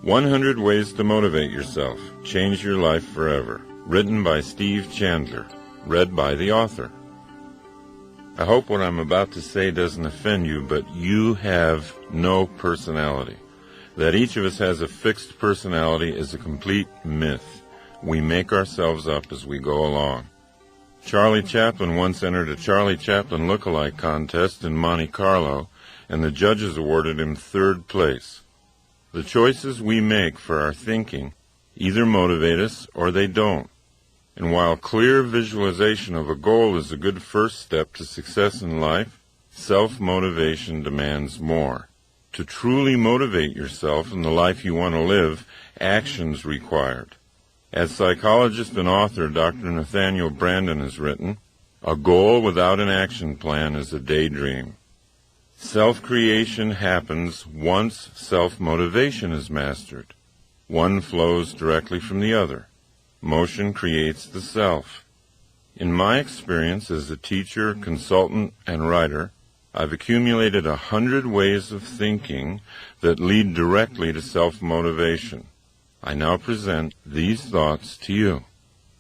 100 Ways to Motivate Yourself. Change Your Life Forever. Written by Steve Chandler. Read by the author. I hope what I'm about to say doesn't offend you, but you have no personality. That each of us has a fixed personality is a complete myth. We make ourselves up as we go along. Charlie Chaplin once entered a Charlie Chaplin look-alike contest in Monte Carlo, and the judges awarded him third place. The choices we make for our thinking either motivate us or they don't. And while clear visualization of a goal is a good first step to success in life, self-motivation demands more. To truly motivate yourself in the life you want to live, action's required. As psychologist and author Dr. Nathaniel Branden has written, a goal without an action plan is a daydream. Self-creation happens once self-motivation is mastered. One flows directly from the other. Motion creates the self. In my experience as a teacher, consultant, and writer, I've accumulated 100 ways of thinking that lead directly to self-motivation. I now present these thoughts to you.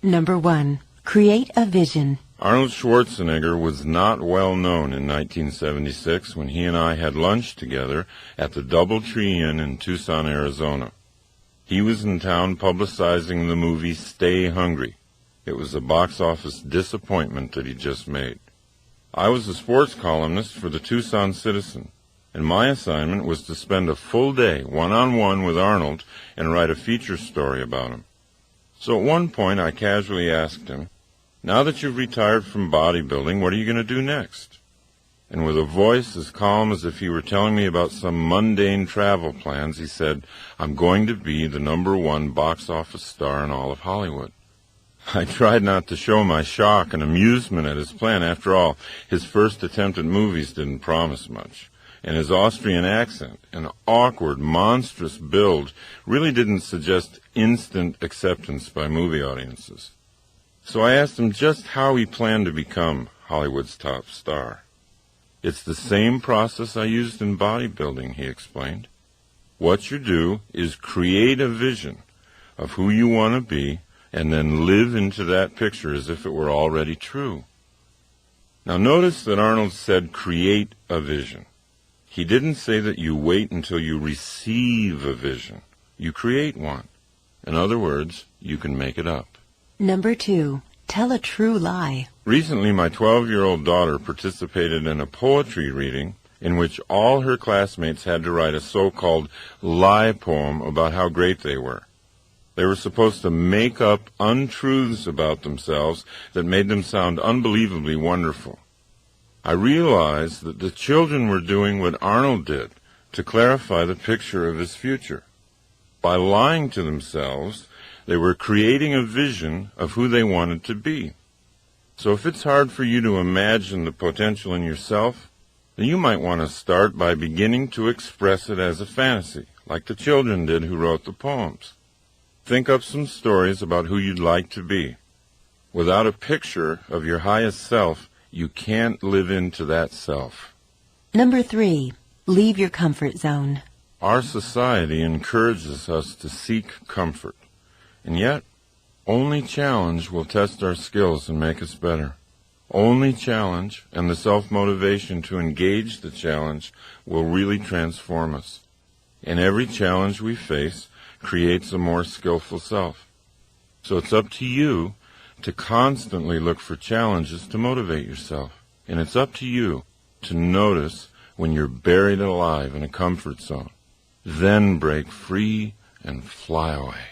Number 1. Create a vision. Arnold Schwarzenegger was not well known in 1976 when he and I had lunch together at the Doubletree Inn in Tucson, Arizona. He was in town publicizing the movie Stay Hungry. It was a box office disappointment that he just made. I was a sports columnist for the Tucson Citizen, and my assignment was to spend a full day one-on-one with Arnold and write a feature story about him. So at one point I casually asked him, "Now that you've retired from bodybuilding, what are you going to do next?" And with a voice as calm as if he were telling me about some mundane travel plans, he said, "I'm going to be the #1 box office star in all of Hollywood." I tried not to show my shock and amusement at his plan. After all, his first attempt at movies didn't promise much, and his Austrian accent, an awkward, monstrous build, really didn't suggest instant acceptance by movie audiences. So I asked him just how he planned to become Hollywood's top star. "It's the same process I used in bodybuilding," he explained. "What you do is create a vision of who you want to be and then live into that picture as if it were already true." Now notice that Arnold said create a vision. He didn't say that you wait until you receive a vision. You create one. In other words, you can make it up. Number 2. Tell a true lie. Recently, my 12-year-old daughter participated in a poetry reading in which all her classmates had to write a so-called lie poem about how great they were. They were supposed to make up untruths about themselves that made them sound unbelievably wonderful. I realized that the children were doing what Arnold did to clarify the picture of his future. By lying to themselves, they were creating a vision of who they wanted to be. So if it's hard for you to imagine the potential in yourself, then you might want to start by beginning to express it as a fantasy, like the children did who wrote the poems. Think up some stories about who you'd like to be. Without a picture of your highest self, you can't live into that self. Number 3. Leave your comfort zone. Our society encourages us to seek comfort. And yet, only challenge will test our skills and make us better. Only challenge and the self-motivation to engage the challenge will really transform us. And every challenge we face creates a more skillful self. So it's up to you to constantly look for challenges to motivate yourself. And it's up to you to notice when you're buried alive in a comfort zone. Then break free and fly away.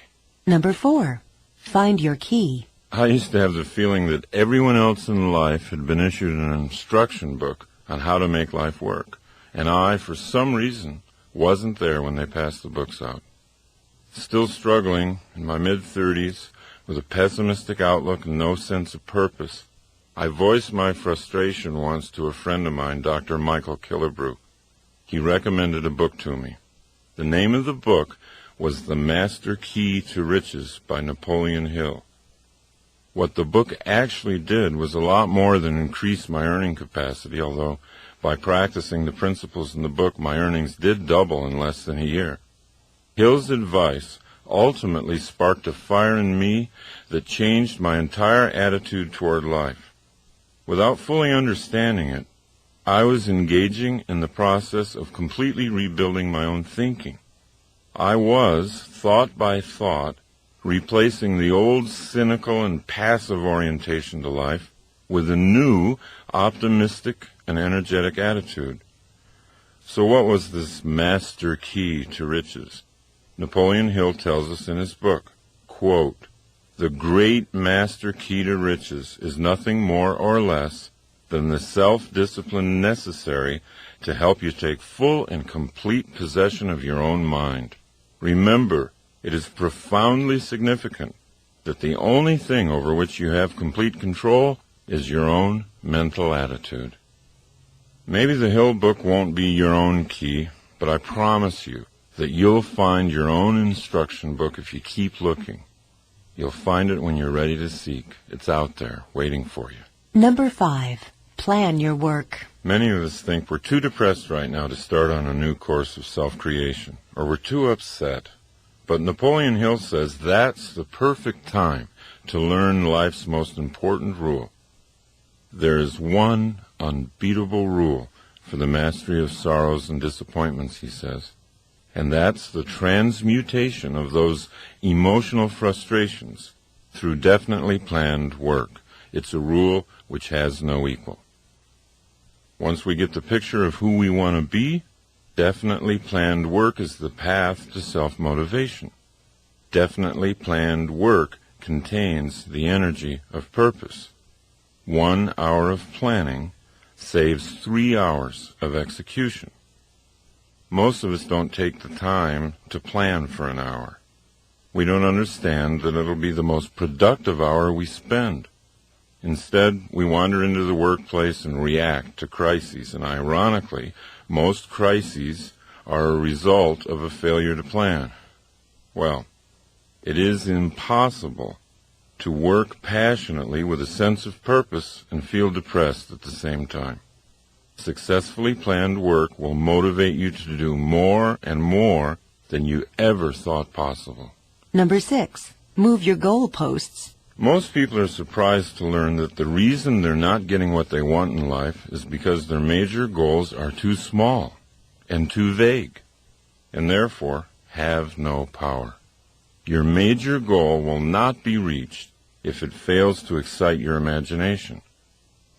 Number 4. Find your key. I used to have the feeling that everyone else in life had been issued an instruction book on how to make life work, and I, for some reason, wasn't there when they passed the books out. Still struggling in my mid-30s with a pessimistic outlook and no sense of purpose, I voiced my frustration once to a friend of mine, Dr. Michael Killebrew. He recommended a book to me. The name of the book was The Master Key to Riches by Napoleon Hill. What the book actually did was a lot more than increase my earning capacity, although by practicing the principles in the book, my earnings did double in less than a year. Hill's advice ultimately sparked a fire in me that changed my entire attitude toward life. Without fully understanding it, I was engaging in the process of completely rebuilding my own thinking. I was, thought by thought, replacing the old cynical and passive orientation to life with a new, optimistic and energetic attitude. So what was this master key to riches? Napoleon Hill tells us in his book, quote, "The great master key to riches is nothing more or less than the self-discipline necessary to help you take full and complete possession of your own mind. Remember, it is profoundly significant that the only thing over which you have complete control is your own mental attitude." Maybe the Hill book won't be your own key, but I promise you that you'll find your own instruction book if you keep looking. You'll find it when you're ready to seek. It's out there, waiting for you. Number 5. Plan your work. Many of us think we're too depressed right now to start on a new course of self-creation, or we're too upset. But Napoleon Hill says that's the perfect time to learn life's most important rule. There is one unbeatable rule for the mastery of sorrows and disappointments, he says, and that's the transmutation of those emotional frustrations through definitely planned work. It's a rule which has no equal. Once we get the picture of who we want to be, definitely planned work is the path to self-motivation. Definitely planned work contains the energy of purpose. 1 hour of planning saves 3 hours of execution. Most of us don't take the time to plan for an hour. We don't understand that it'll be the most productive hour we spend. Instead, we wander into the workplace and react to crises, and ironically, most crises are a result of a failure to plan. Well, it is impossible to work passionately with a sense of purpose and feel depressed at the same time. Successfully planned work will motivate you to do more and more than you ever thought possible. Number 6. Move your goalposts. Most people are surprised to learn that the reason they're not getting what they want in life is because their major goals are too small and too vague, and therefore have no power. Your major goal will not be reached if it fails to excite your imagination.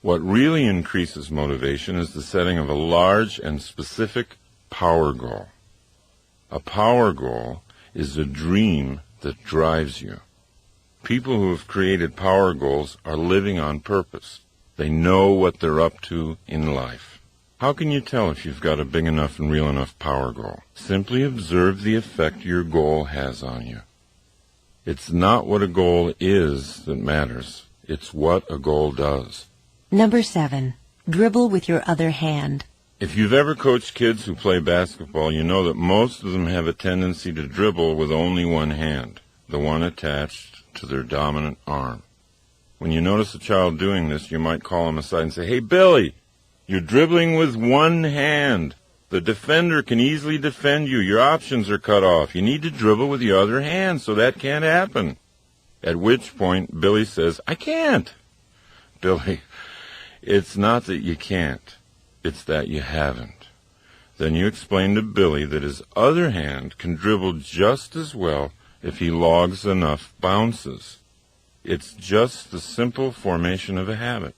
What really increases motivation is the setting of a large and specific power goal. A power goal is a dream that drives you. People who have created power goals are living on purpose. They know what they're up to in life. How can you tell if you've got a big enough and real enough power goal? Simply observe the effect your goal has on you. It's not what a goal is that matters. It's what a goal does. Number 7. Dribble with your other hand. If you've ever coached kids who play basketball, you know that most of them have a tendency to dribble with only one hand, the one attached to their dominant arm. When you notice a child doing this, you might call him aside and say, "Hey, Billy, you're dribbling with one hand. The defender can easily defend you. Your options are cut off. You need to dribble with your other hand, so that can't happen." At which point, Billy says, "I can't." Billy, it's not that you can't. It's that you haven't. Then you explain to Billy that his other hand can dribble just as well if he logs enough bounces. It's just the simple formation of a habit.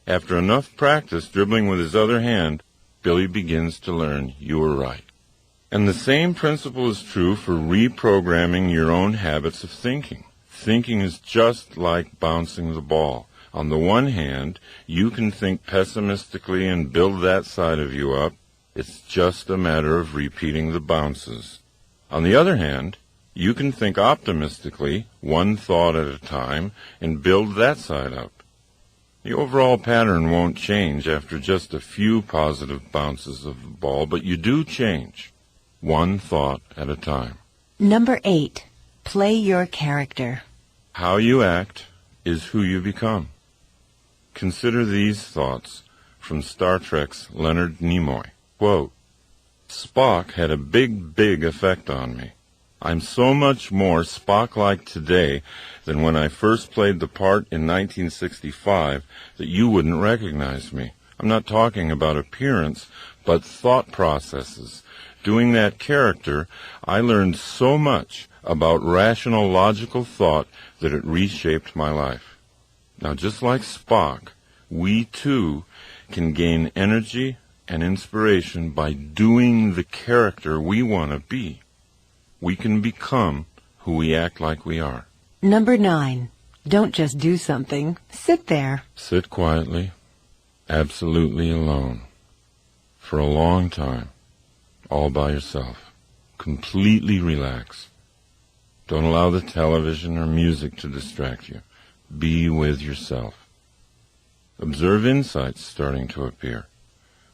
After enough practice dribbling with his other hand, Billy begins to learn you were right. And the same principle is true for reprogramming your own habits of thinking. Thinking is just like bouncing the ball. On the one hand, you can think pessimistically and build that side of you up. It's just a matter of repeating the bounces. On the other hand, you can think optimistically, one thought at a time, and build that side up. The overall pattern won't change after just a few positive bounces of the ball, but you do change, one thought at a time. Number 8. Play your character. How you act is who you become. Consider these thoughts from Star Trek's Leonard Nimoy. Quote, "Spock had a big effect on me. I'm so much more Spock-like today than when I first played the part in 1965 that you wouldn't recognize me. I'm not talking about appearance, but thought processes. Doing that character, I learned so much about rational, logical thought that it reshaped my life. Now, just like Spock, we too can gain energy and inspiration by doing the character we want to be. We can become who we act like we are. Number 9. Don't just do something. Sit there. Sit quietly, absolutely alone, for a long time, all by yourself. Completely relax. Don't allow the television or music to distract you. Be with yourself. Observe insights starting to appear.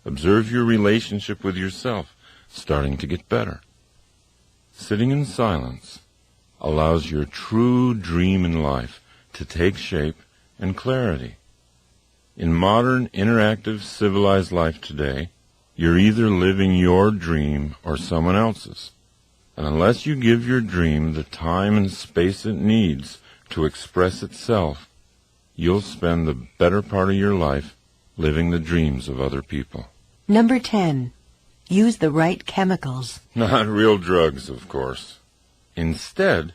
Observe your relationship with yourself starting to get better. Sitting in silence allows your true dream in life to take shape and clarity. In modern, interactive, civilized life today, you're either living your dream or someone else's. And unless you give your dream the time and space it needs to express itself, you'll spend the better part of your life living the dreams of other people. Number 10. Use the right chemicals. Not real drugs, of course. Instead,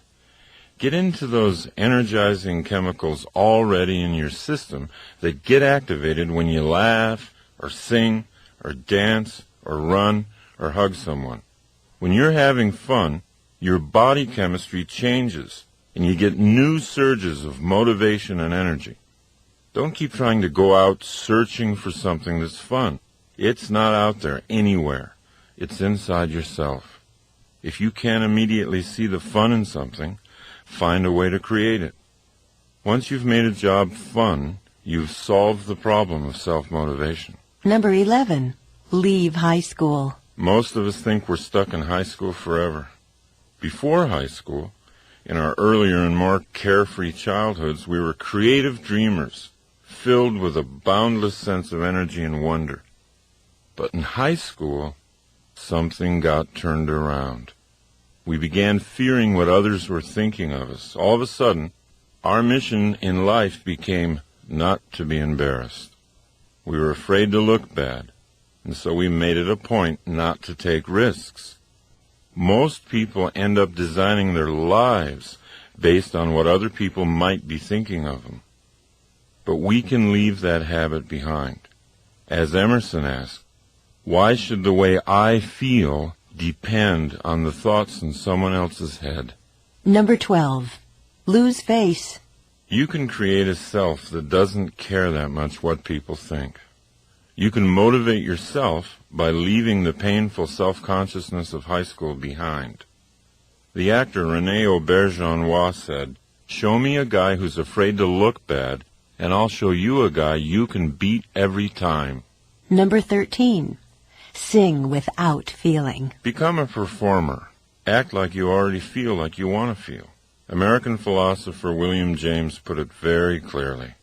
get into those energizing chemicals already in your system that get activated when you laugh, or sing, or dance, or run, or hug someone. When you're having fun, your body chemistry changes, and you get new surges of motivation and energy. Don't keep trying to go out searching for something that's fun. It's not out there anywhere. It's inside yourself. If you can't immediately see the fun in something, find a way to create it. Once you've made a job fun, you've solved the problem of self-motivation. Number 11. Leave high school. Most of us think we're stuck in high school forever. Before high school, in our earlier and more carefree childhoods, we were creative dreamers, filled with a boundless sense of energy and wonder. But in high school, something got turned around. We began fearing what others were thinking of us. All of a sudden, our mission in life became not to be embarrassed. We were afraid to look bad, and so we made it a point not to take risks. Most people end up designing their lives based on what other people might be thinking of them. But we can leave that habit behind. As Emerson asked, why should the way I feel depend on the thoughts in someone else's head? Number 12. Lose face. You can create a self that doesn't care that much what people think. You can motivate yourself by leaving the painful self-consciousness of high school behind. The actor René Auberjonois said, "Show me a guy who's afraid to look bad, and I'll show you a guy you can beat every time." Number 13. Sing without feeling. Become a performer. Act like you already feel like you want to feel. American philosopher William James put it very clearly.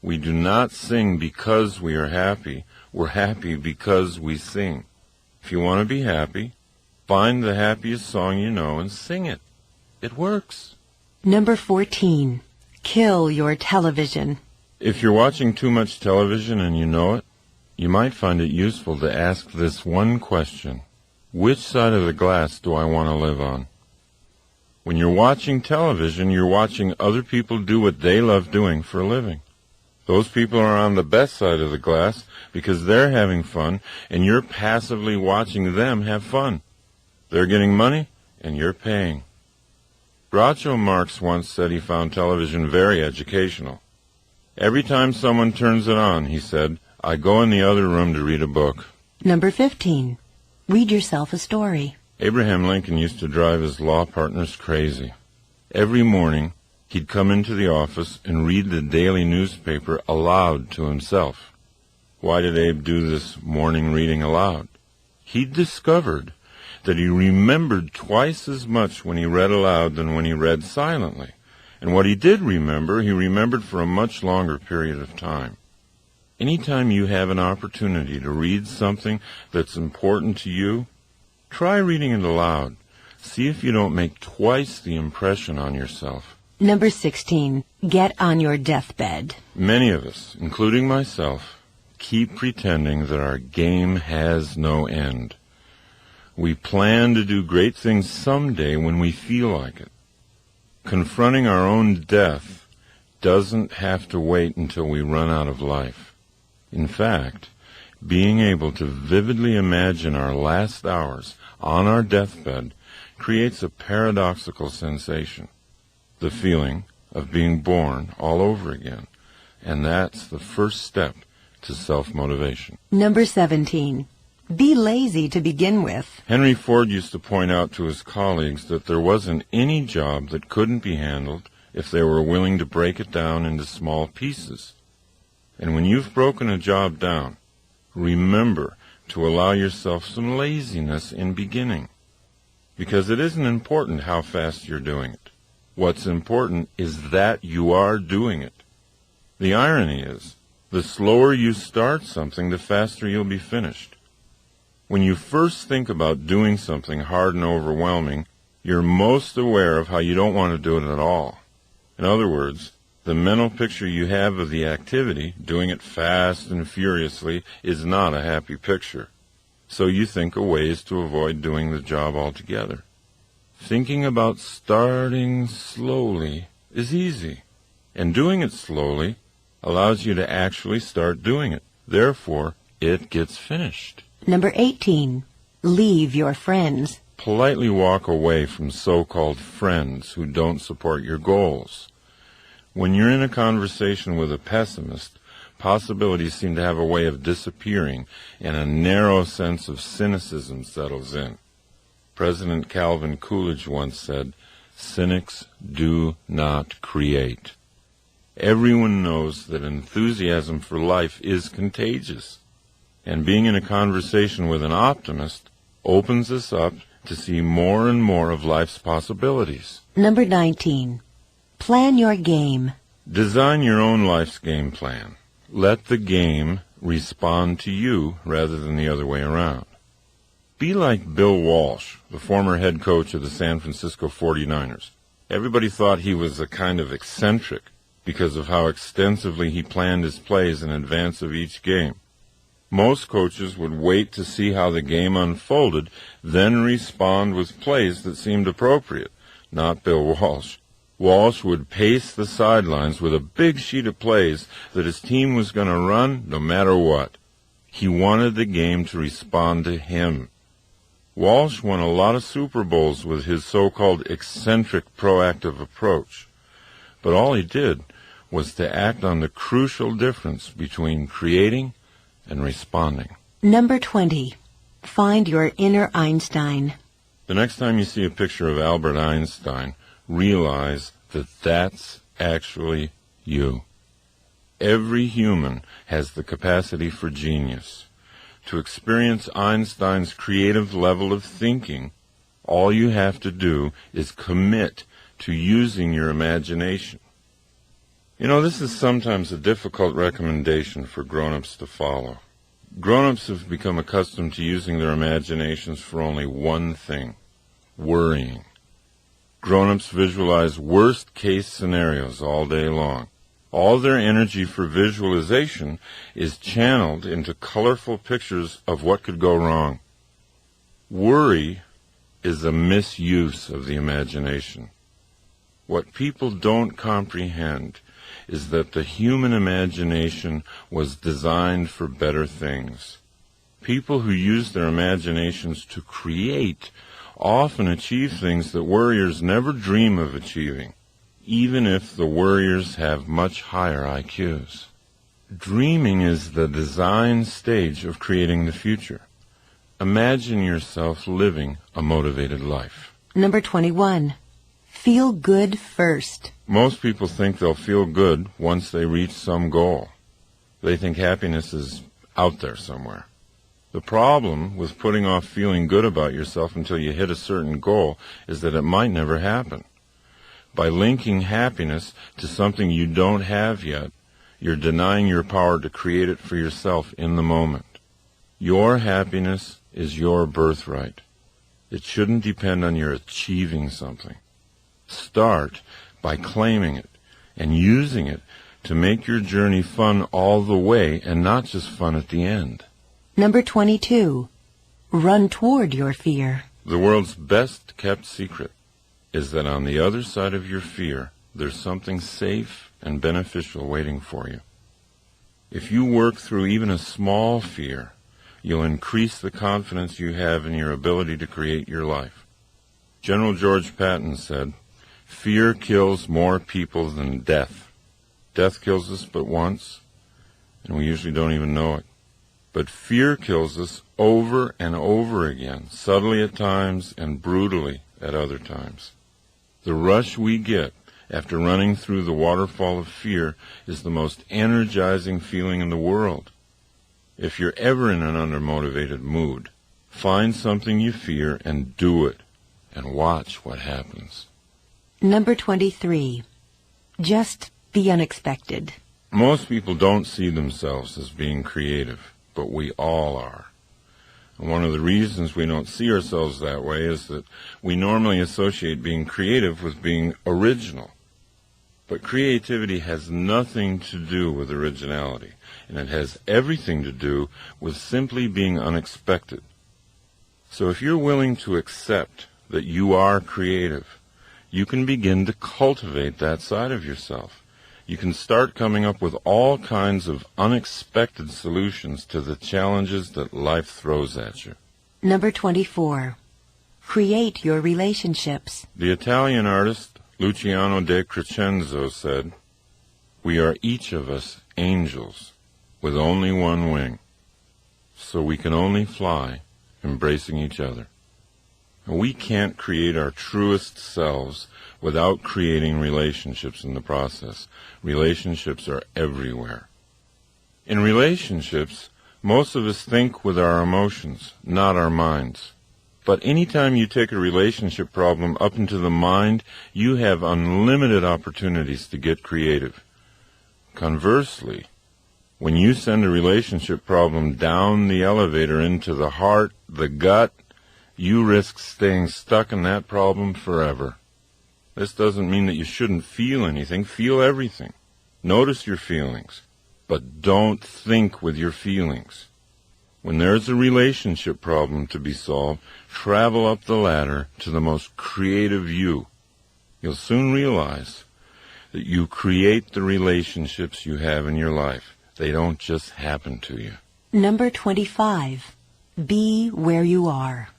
We do not sing because we are happy. We're happy because we sing. If you want to be happy, find the happiest song you know and sing it. It works. Number 14. Kill your television. If you're watching too much television and you know it, you might find it useful to ask this one question. Which side of the glass do I want to live on? When you're watching television, you're watching other people do what they love doing for a living. Those people are on the best side of the glass because they're having fun, and you're passively watching them have fun. They're getting money, and you're paying. Groucho Marx once said he found television very educational. Every time someone turns it on, he said, I go in the other room to read a book. Number 15. Read yourself a story. Abraham Lincoln used to drive his law partners crazy. Every morning, he'd come into the office and read the daily newspaper aloud to himself. Why did Abe do this morning reading aloud? He'd discovered that he remembered twice as much when he read aloud than when he read silently. And what he did remember, he remembered for a much longer period of time. Anytime you have an opportunity to read something that's important to you, try reading it aloud. see if you don't make twice the impression on yourself. Number 16. Get on your deathbed. Many of us, including myself, keep pretending that our game has no end. We plan to do great things someday when we feel like it. Confronting our own death doesn't have to wait until we run out of life. In fact, being able to vividly imagine our last hours on our deathbed creates a paradoxical sensation, the feeling of being born all over again, and that's the first step to self-motivation. Number 17. Be lazy to begin with. Henry Ford used to point out to his colleagues that there wasn't any job that couldn't be handled if they were willing to break it down into small pieces. And when you've broken a job down, remember to allow yourself some laziness in beginning. Because it isn't important how fast you're doing it. What's important is that you are doing it. The irony is, the slower you start something, the faster you'll be finished. When you first think about doing something hard and overwhelming, you're most aware of how you don't want to do it at all. In other words, the mental picture you have of the activity, doing it fast and furiously, is not a happy picture. So you think of ways to avoid doing the job altogether. Thinking about starting slowly is easy, and doing it slowly allows you to actually start doing it. Therefore, it gets finished. Number 18. Leave your friends. Politely walk away from so-called friends who don't support your goals. When you're in a conversation with a pessimist, possibilities seem to have a way of disappearing, and a narrow sense of cynicism settles in. President Calvin Coolidge once said, "Cynics do not create." Everyone knows that enthusiasm for life is contagious, and being in a conversation with an optimist opens us up to see more and more of life's possibilities. Number 19. Plan your game. Design your own life's game plan. Let the game respond to you rather than the other way around. Be like Bill Walsh, the former head coach of the San Francisco 49ers. Everybody thought he was a kind of eccentric because of how extensively he planned his plays in advance of each game. Most coaches would wait to see how the game unfolded, then respond with plays that seemed appropriate. Not Bill Walsh. Walsh would pace the sidelines with a big sheet of plays that his team was going to run no matter what. He wanted the game to respond to him. Walsh won a lot of Super Bowls with his so-called eccentric proactive approach. But all he did was to act on the crucial difference between creating and responding. Number 20. Find your inner Einstein. The next time you see a picture of Albert Einstein, realize that that's actually you. Every human has the capacity for genius. To experience Einstein's creative level of thinking, all you have to do is commit to using your imagination. You know, this is sometimes a difficult recommendation for grown-ups to follow. Grown-ups have become accustomed to using their imaginations for only one thing: worrying. Grown-ups visualize worst-case scenarios all day long. All their energy for visualization is channeled into colorful pictures of what could go wrong. Worry is a misuse of the imagination. What people don't comprehend is that the human imagination was designed for better things. People who use their imaginations to create often achieve things that worriers never dream of achieving, even if the worriers have much higher IQs. Dreaming is the design stage of creating the future. Imagine yourself living a motivated life. Number 21. Feel good first. Most people think they'll feel good once they reach some goal. They think happiness is out there somewhere. The problem with putting off feeling good about yourself until you hit a certain goal is that it might never happen. By linking happiness to something you don't have yet, you're denying your power to create it for yourself in the moment. Your happiness is your birthright. It shouldn't depend on your achieving something. Start by claiming it and using it to make your journey fun all the way and not just fun at the end. Number 22. Run toward your fear. The world's best kept secret is that on the other side of your fear, there's something safe and beneficial waiting for you. If you work through even a small fear, you'll increase the confidence you have in your ability to create your life. General George Patton said, "Fear kills more people than death. Death kills us but once, and we usually don't even know it. But fear kills us over and over again, subtly at times and brutally at other times. The rush we get after running through the waterfall of fear is the most energizing feeling in the world. If you're ever in an undermotivated mood, find something you fear and do it, and watch what happens." Number 23. Just be unexpected. Most people don't see themselves as being creative, but we all are. And one of the reasons we don't see ourselves that way is that we normally associate being creative with being original. But creativity has nothing to do with originality, and it has everything to do with simply being unexpected. So if you're willing to accept that you are creative, you can begin to cultivate that side of yourself. You can start coming up with all kinds of unexpected solutions to the challenges that life throws at you. Number 24. Create your relationships. The Italian artist Luciano de Crescenzo said, "We are each of us angels with only one wing, so we can only fly embracing each other." And we can't create our truest selves without creating relationships in the process. Relationships are everywhere. In relationships, most of us think with our emotions, not our minds. But anytime you take a relationship problem up into the mind, you have unlimited opportunities to get creative. Conversely, when you send a relationship problem down the elevator into the heart, the gut, you risk staying stuck in that problem forever. This doesn't mean that you shouldn't feel anything. Feel everything. Notice your feelings, but don't think with your feelings. When there's a relationship problem to be solved, travel up the ladder to the most creative you. You'll soon realize that you create the relationships you have in your life. They don't just happen to you. Number 25. Be where you are.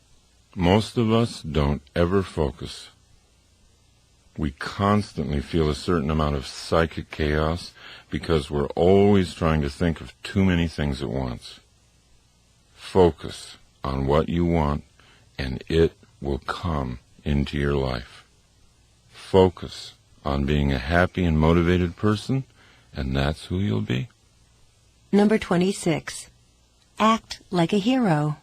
Most of us don't ever focus. We constantly feel a certain amount of psychic chaos because we're always trying to think of too many things at once. Focus on what you want, and it will come into your life. Focus on being a happy and motivated person, and that's who you'll be. Number 26. Act like a hero.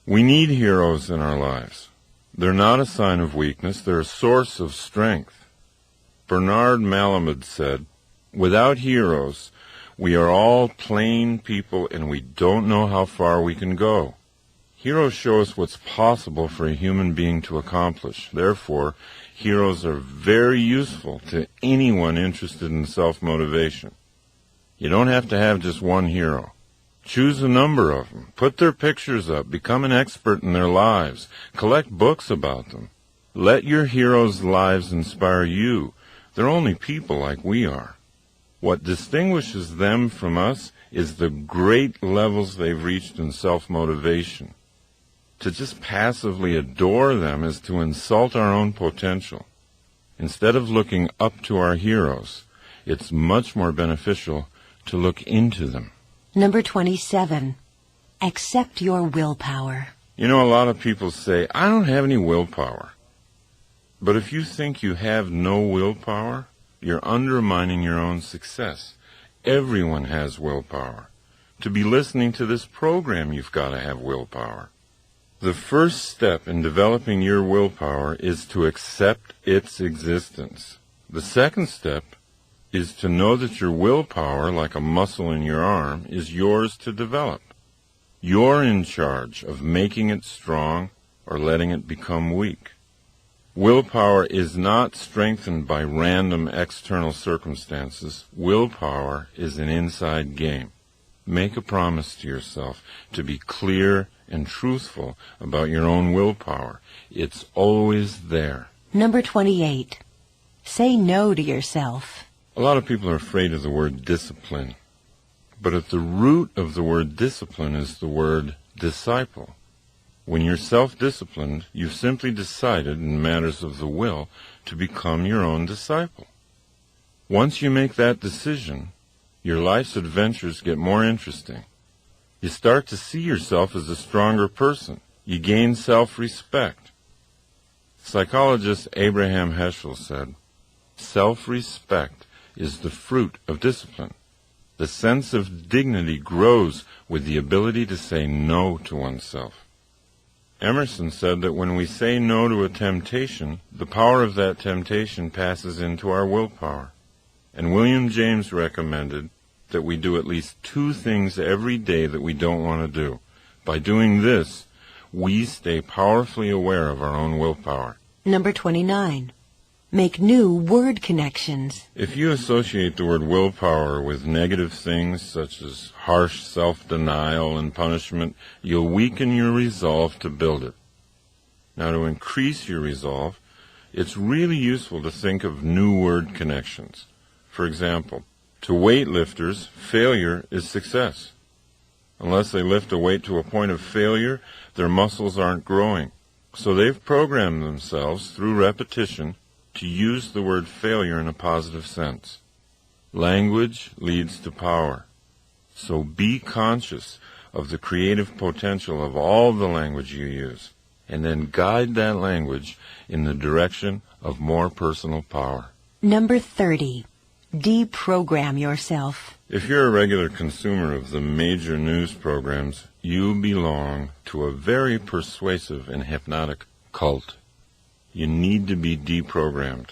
We need heroes in our lives. They're not a sign of weakness, they're a source of strength. Bernard Malamud said, "Without heroes, we are all plain people and we don't know how far we can go." Heroes show us what's possible for a human being to accomplish. Therefore, heroes are very useful to anyone interested in self-motivation. You don't have to have just one hero. Choose a number of them. Put their pictures up. Become an expert in their lives. Collect books about them. Let your heroes' lives inspire you. They're only people like we are. What distinguishes them from us is the great levels they've reached in self-motivation. To just passively adore them is to insult our own potential. Instead of looking up to our heroes, it's much more beneficial to look into them. Number 27. Accept your willpower. You know, a lot of people say, "I don't have any willpower." But if you think you have no willpower, you're undermining your own success. Everyone has willpower. To be listening to this program, you've got to have willpower. The first step in developing your willpower is to accept its existence. The second step is to know that your willpower, like a muscle in your arm, is yours to develop. You're in charge of making it strong or letting it become weak. Willpower is not strengthened by random external circumstances. Willpower is an inside game. Make a promise to yourself to be clear and truthful about your own willpower. It's always there. Number 28. Say no to yourself. A lot of people are afraid of the word discipline. But at the root of the word discipline is the word disciple. When you're self-disciplined, you've simply decided in matters of the will to become your own disciple. Once you make that decision, your life's adventures get more interesting. You start to see yourself as a stronger person. You gain self-respect. Psychologist Abraham Heschel said, "Self-respect is the fruit of discipline. The sense of dignity grows with the ability to say no to oneself." Emerson said that when we say no to a temptation, the power of that temptation passes into our willpower. And William James recommended that we do at least 2 things every day that we don't want to do. By doing this, we stay powerfully aware of our own willpower. Number 29. Make new word connections. If you associate the word willpower with negative things such as harsh self-denial and punishment, you'll weaken your resolve to build it. Now, to increase your resolve, it's really useful to think of new word connections. For example, to weightlifters, failure is success. Unless they lift a weight to a point of failure, their muscles aren't growing. So they've programmed themselves through repetition to use the word failure in a positive sense. Language leads to power. So be conscious of the creative potential of all the language you use, and then guide that language in the direction of more personal power. Number 30. Deprogram yourself. If you're a regular consumer of the major news programs, you belong to a very persuasive and hypnotic cult. You need to be deprogrammed.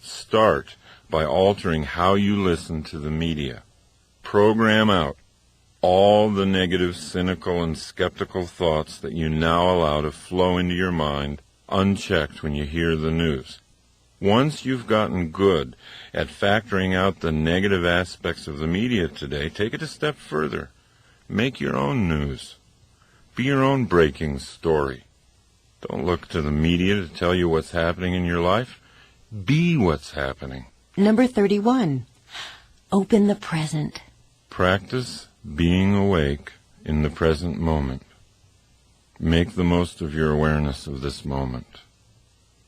Start by altering how you listen to the media. Program out all the negative, cynical, and skeptical thoughts that you now allow to flow into your mind unchecked when you hear the news. Once you've gotten good at factoring out the negative aspects of the media today, take it a step further. Make your own news. Be your own breaking story. Don't look to the media to tell you what's happening in your life. Be what's happening. Number 31. Open the present. Practice being awake in the present moment. Make the most of your awareness of this moment.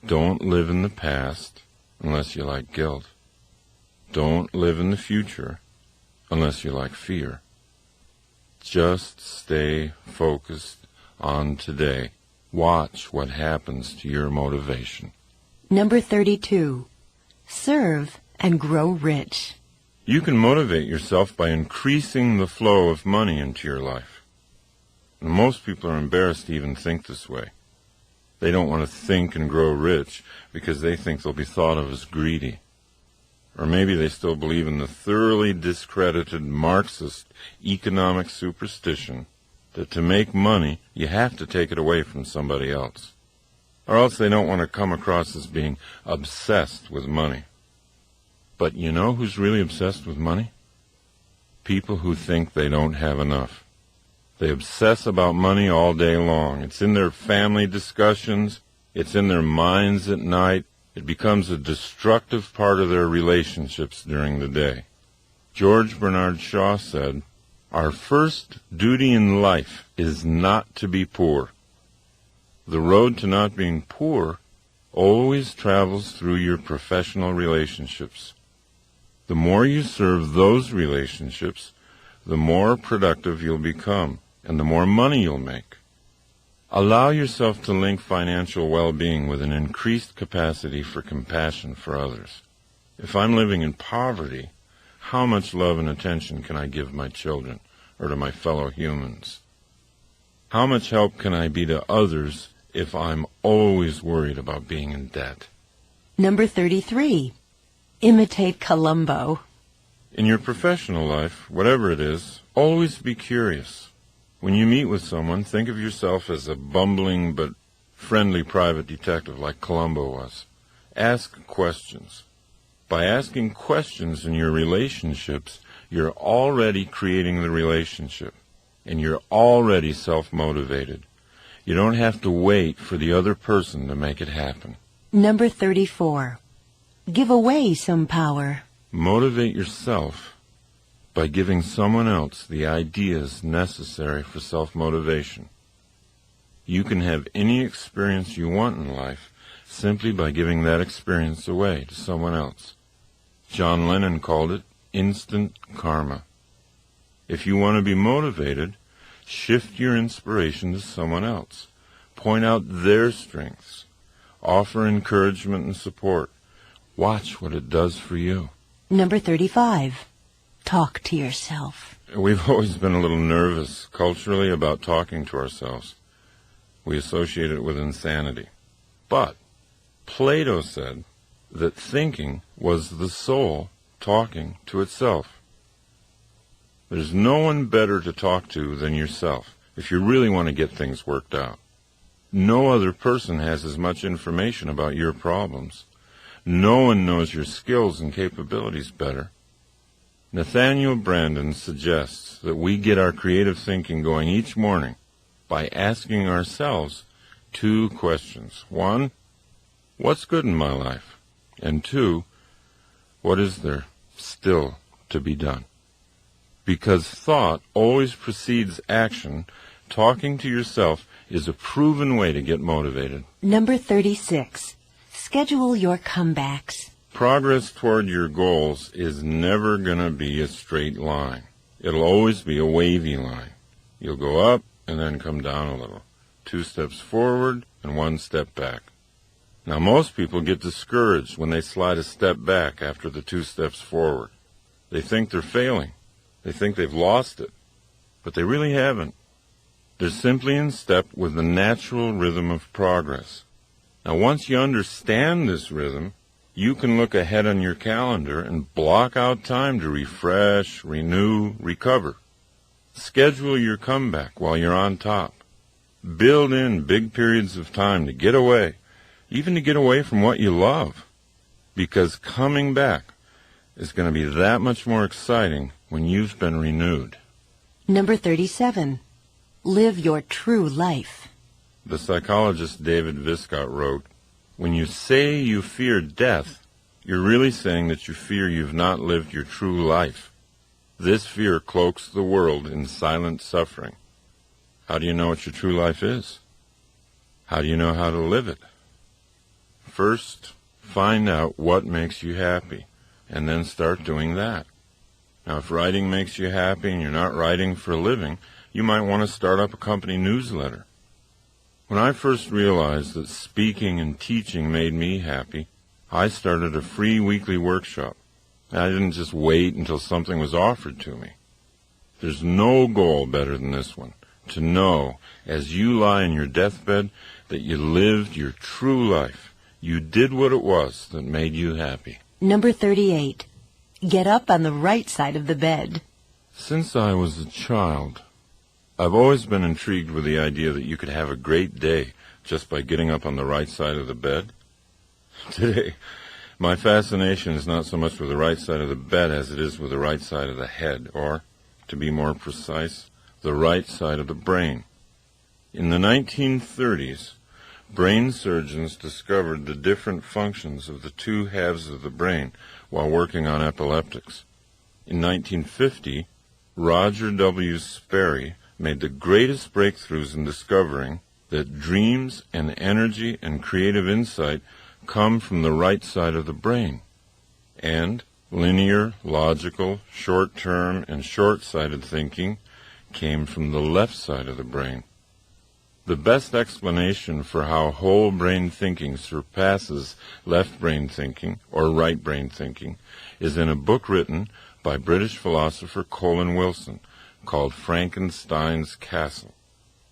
Don't live in the past unless you like guilt. Don't live in the future unless you like fear. Just stay focused on today. Watch what happens to your motivation. Number 32. Serve and grow rich. You can motivate yourself by increasing the flow of money into your life. And most people are embarrassed to even think this way. They don't want to think and grow rich because they think they'll be thought of as greedy. Or maybe they still believe in the thoroughly discredited Marxist economic superstition that to make money, you have to take it away from somebody else. Or else they don't want to come across as being obsessed with money. But you know who's really obsessed with money? People who think they don't have enough. They obsess about money all day long. It's in their family discussions. It's in their minds at night. It becomes a destructive part of their relationships during the day. George Bernard Shaw said, "Our first duty in life is not to be poor. The road to not being poor always travels through your professional relationships. The more you serve those relationships, the more productive you'll become, and the more money you'll make. Allow yourself to link financial well-being with an increased capacity for compassion for others. If I'm living in poverty, how much love and attention can I give my children or to my fellow humans? How much help can I be to others if I'm always worried about being in debt?" Number 33. Imitate Columbo. In your professional life, whatever it is, always be curious. When you meet with someone, think of yourself as a bumbling but friendly private detective like Columbo was. Ask questions. By asking questions in your relationships, you're already creating the relationship, and you're already self-motivated. You don't have to wait for the other person to make it happen. Number 34. Give away some power. Motivate yourself by giving someone else the ideas necessary for self-motivation. You can have any experience you want in life simply by giving that experience away to someone else. John Lennon called it instant karma. If you want to be motivated, shift your inspiration to someone else. Point out their strengths. Offer encouragement and support. Watch what it does for you. Number 35. Talk to yourself. We've always been a little nervous culturally about talking to ourselves. We associate it with insanity. But Plato said that thinking was the soul talking to itself. There's no one better to talk to than yourself if you really want to get things worked out. No other person has as much information about your problems. No one knows your skills and capabilities better. Nathaniel Branden suggests that we get our creative thinking going each morning by asking ourselves 2 questions. 1, what's good in my life? And 2, what is there still to be done? Because thought always precedes action, talking to yourself is a proven way to get motivated. Number 36. Schedule your comebacks. Progress toward your goals is never going to be a straight line. It'll always be a wavy line. You'll go up and then come down a little. 2 steps forward and 1 step back. Now, most people get discouraged when they slide a step back after the 2 steps forward. They think they're failing. They think they've lost it. But they really haven't. They're simply in step with the natural rhythm of progress. Now, once you understand this rhythm, you can look ahead on your calendar and block out time to refresh, renew, recover. Schedule your comeback while you're on top. Build in big periods of time to get away, even to get away from what you love, because coming back is going to be that much more exciting when you've been renewed. Number 37. Live your true life. The psychologist David Viscott wrote, when you say you fear death, you're really saying that you fear you've not lived your true life. This fear cloaks the world in silent suffering. How do you know what your true life is? How do you know how to live it? First, find out what makes you happy, and then start doing that. Now, if writing makes you happy and you're not writing for a living, you might want to start up a company newsletter. When I first realized that speaking and teaching made me happy, I started a free weekly workshop. I didn't just wait until something was offered to me. There's no goal better than this one, to know as you lie in your deathbed that you lived your true life. You did what it was that made you happy. Number 38. Get up on the right side of the bed. Since I was a child, I've always been intrigued with the idea that you could have a great day just by getting up on the right side of the bed. Today, my fascination is not so much with the right side of the bed as it is with the right side of the head, or, to be more precise, the right side of the brain. In the 1930s, brain surgeons discovered the different functions of the 2 halves of the brain while working on epileptics. In 1950, Roger W. Sperry made the greatest breakthroughs in discovering that dreams and energy and creative insight come from the right side of the brain, and linear, logical, short-term, and short-sighted thinking came from the left side of the brain. The best explanation for how whole brain thinking surpasses left brain thinking or right brain thinking is in a book written by British philosopher Colin Wilson called Frankenstein's Castle.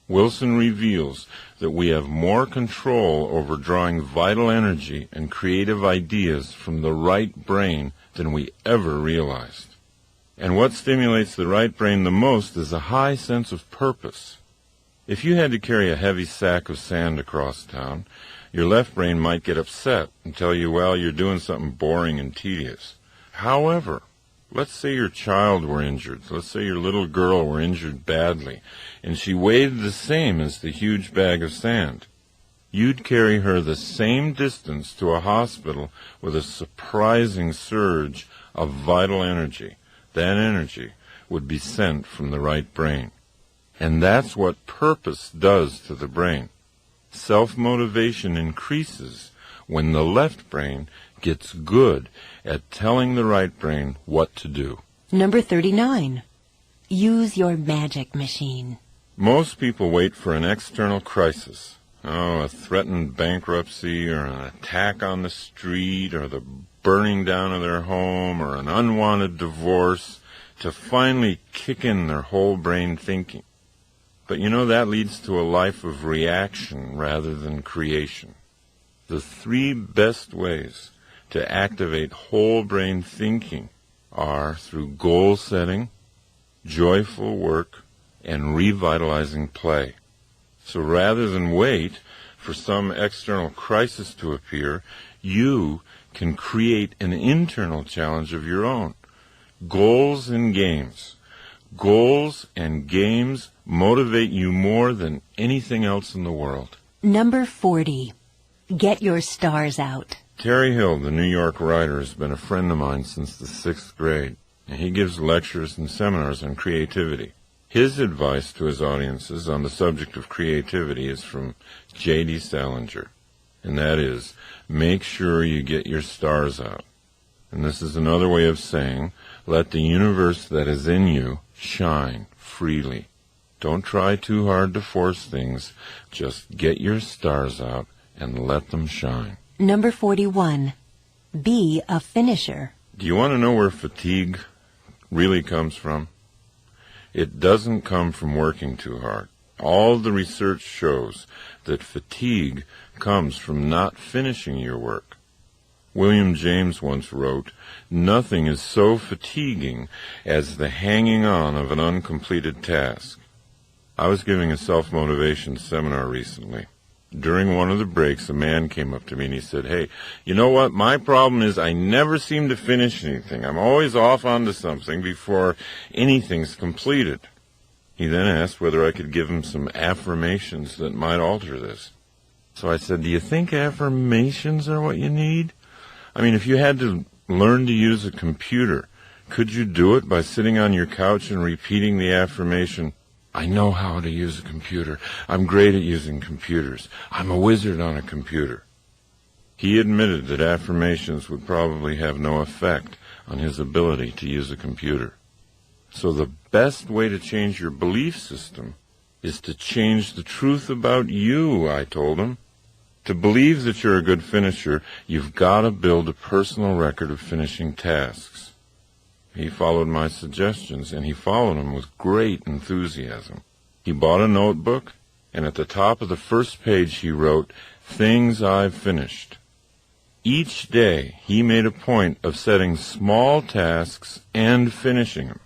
Wilson reveals that we have more control over drawing vital energy and creative ideas from the right brain than we ever realized. And what stimulates the right brain the most is a high sense of purpose. If you had to carry a heavy sack of sand across town, your left brain might get upset and tell you, well, you're doing something boring and tedious. However, let's say your child were injured. Let's say your little girl were injured badly, and she weighed the same as the huge bag of sand. You'd carry her the same distance to a hospital with a surprising surge of vital energy. That energy would be sent from the right brain. And that's what purpose does to the brain. Self-motivation increases when the left brain gets good at telling the right brain what to do. Number 39. Use your magic machine. Most people wait for an external crisis. A threatened bankruptcy or an attack on the street or the burning down of their home or an unwanted divorce to finally kick in their whole brain thinking. But that leads to a life of reaction rather than creation. The 3 best ways to activate whole brain thinking are through goal setting, joyful work, and revitalizing play. So rather than wait for some external crisis to appear, you can create an internal challenge of your own. Goals and games. Goals and games motivate you more than anything else in the world. Number 40. Get your stars out. Terry Hill, the New York writer, has been a friend of mine since the 6th grade, and he gives lectures and seminars on creativity. His advice to his audiences on the subject of creativity is from J.D. Salinger, and that is, make sure you get your stars out. And this is another way of saying, let the universe that is in you shine freely. Don't try too hard to force things. Just get your stars out and let them shine. Number 41. Be a finisher. Do you want to know where fatigue really comes from? It doesn't come from working too hard. All the research shows that fatigue comes from not finishing your work. William James once wrote, "Nothing is so fatiguing as the hanging on of an uncompleted task." I was giving a self-motivation seminar recently. During one of the breaks, a man came up to me and he said, "Hey, you know what? My problem is I never seem to finish anything. I'm always off onto something before anything's completed." He then asked whether I could give him some affirmations that might alter this. So I said, "Do you think affirmations are what you need? I mean, if you had to learn to use a computer, could you do it by sitting on your couch and repeating the affirmation, 'I know how to use a computer. I'm great at using computers. I'm a wizard on a computer'?" He admitted that affirmations would probably have no effect on his ability to use a computer. So the best way to change your belief system is to change the truth about you, I told him. To believe that you're a good finisher, you've got to build a personal record of finishing tasks. He followed my suggestions, and he followed them with great enthusiasm. He bought a notebook, and at the top of the first page he wrote, "Things I've finished." Each day he made a point of setting small tasks and finishing them.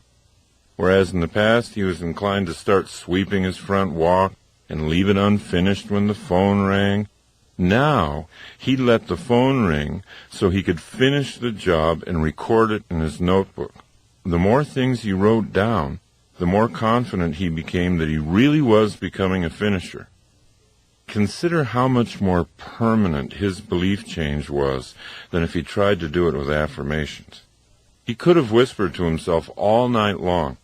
Whereas in the past he was inclined to start sweeping his front walk and leave it unfinished when the phone rang, now he let the phone ring so he could finish the job and record it in his notebook. The more things he wrote down, the more confident he became that he really was becoming a finisher. Consider how much more permanent his belief change was than if he tried to do it with affirmations. He could have whispered to himself all night long,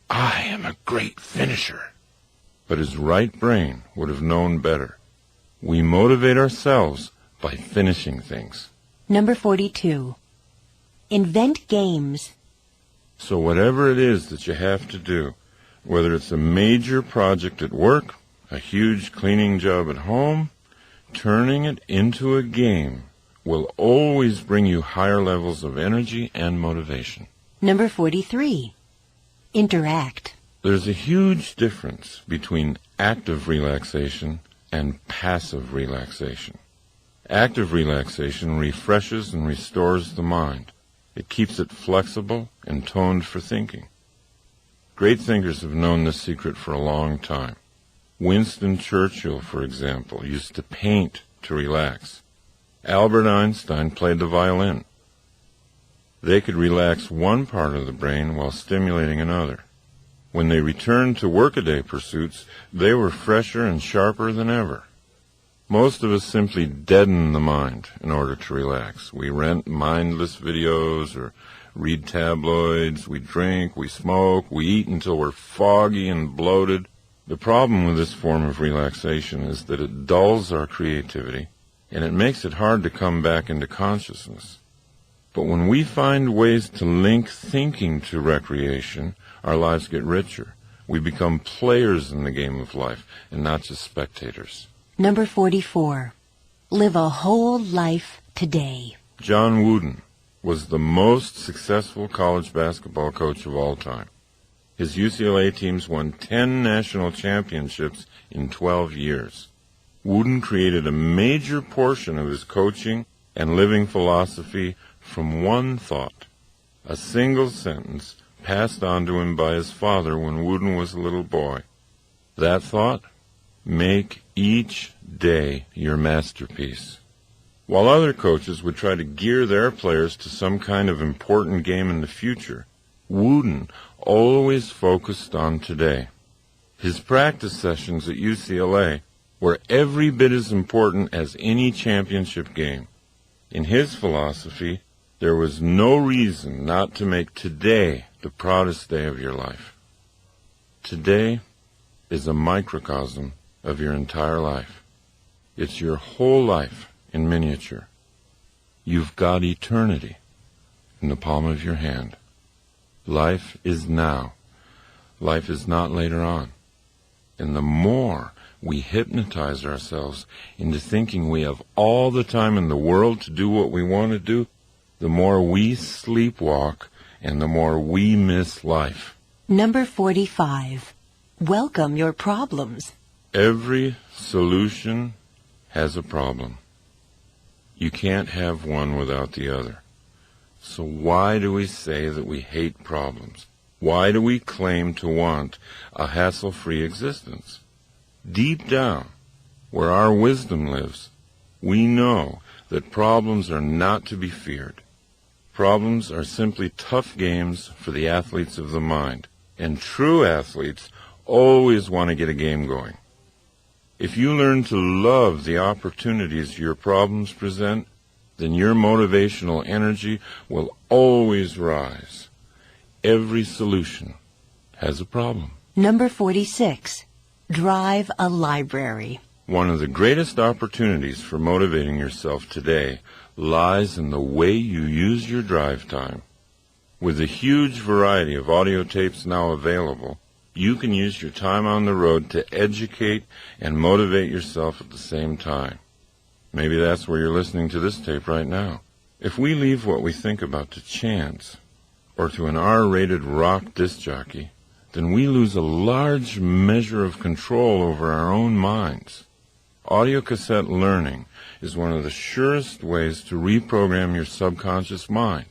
"I am a great finisher." But his right brain would have known better. We motivate ourselves by finishing things. Number 42. Invent games. So whatever it is that you have to do, whether it's a major project at work, a huge cleaning job at home, turning it into a game will always bring you higher levels of energy and motivation. Number 43. Interact. There's a huge difference between active relaxation and passive relaxation. Active relaxation refreshes and restores the mind. It keeps it flexible and toned for thinking. Great thinkers have known this secret for a long time. Winston Churchill, for example, used to paint to relax. Albert Einstein played the violin. They could relax one part of the brain while stimulating another. When they returned to workaday pursuits, they were fresher and sharper than ever. Most of us simply deaden the mind in order to relax. We rent mindless videos or read tabloids, we drink, we smoke, we eat until we're foggy and bloated. The problem with this form of relaxation is that it dulls our creativity and it makes it hard to come back into consciousness. But when we find ways to link thinking to recreation, our lives get richer. We become players in the game of life and not just spectators. Number 44. Live a whole life today. John Wooden was the most successful college basketball coach of all time. His UCLA teams won 10 national championships in 12 years. Wooden created a major portion of his coaching and living philosophy from one thought, a single sentence passed on to him by his father when Wooden was a little boy. That thought? Make each day your masterpiece. While other coaches would try to gear their players to some kind of important game in the future, Wooden always focused on today. His practice sessions at UCLA were every bit as important as any championship game. In his philosophy, there was no reason not to make today the proudest day of your life. Today is a microcosm of your entire life. It's your whole life in miniature. You've got eternity in the palm of your hand. Life is now. Life is not later on. And the more we hypnotize ourselves into thinking we have all the time in the world to do what we want to do, the more we sleepwalk and the more we miss life. Number 45. Welcome your problems. Every solution has a problem. You can't have one without the other. So why do we say that we hate problems? Why do we claim to want a hassle-free existence? Deep down, where our wisdom lives, we know that problems are not to be feared. Problems are simply tough games for the athletes of the mind, and true athletes always want to get a game going. If you learn to love the opportunities your problems present, then your motivational energy will always rise. Every solution has a problem. Number 46. Drive a library. One of the greatest opportunities for motivating yourself today lies in the way you use your drive time. With the huge variety of audio tapes now available, you can use your time on the road to educate and motivate yourself at the same time. Maybe that's where you're listening to this tape right now. If we leave what we think about to chance, or to an R-rated rock disc jockey, then we lose a large measure of control over our own minds. Audio cassette learning is one of the surest ways to reprogram your subconscious mind.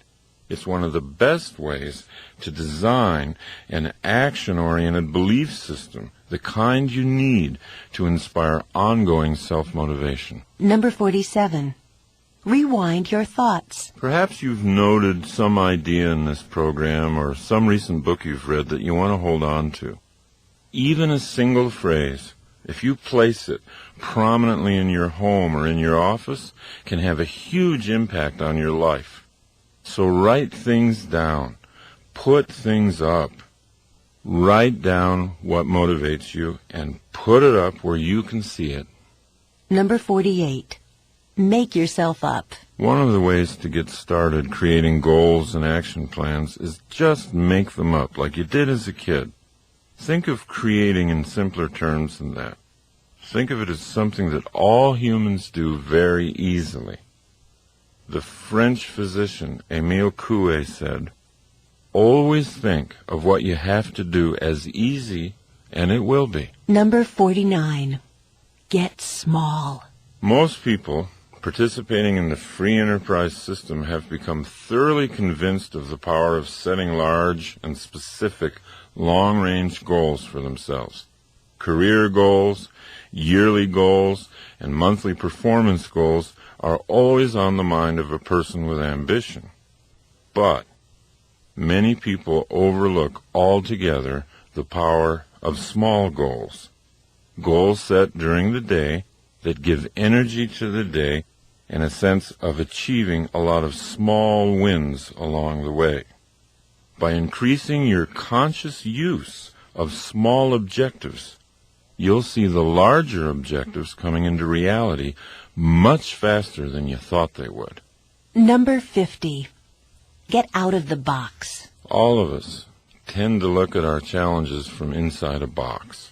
It's one of the best ways to design an action-oriented belief system, the kind you need to inspire ongoing self-motivation. Number 47. Rewind your thoughts. Perhaps you've noted some idea in this program or some recent book you've read that you want to hold on to. Even a single phrase, if you place it prominently in your home or in your office, can have a huge impact on your life. So write things down. Put things up. Write down what motivates you and put it up where you can see it. Number 48. Make yourself up. One of the ways to get started creating goals and action plans is just make them up like you did as a kid. Think of creating in simpler terms than that. Think of it as something that all humans do very easily. The French physician Émile Coué said, "Always think of what you have to do as easy, and it will be." Number 49. Get small. Most people participating in the free enterprise system have become thoroughly convinced of the power of setting large and specific long-range goals for themselves. Career goals, yearly goals, and monthly performance goals are always on the mind of a person with ambition. But many people overlook altogether the power of small goals. Goals set during the day that give energy to the day and a sense of achieving a lot of small wins along the way. By increasing your conscious use of small objectives, you'll see the larger objectives coming into reality much faster than you thought they would. Number 50. Get out of the box. All of us tend to look at our challenges from inside a box.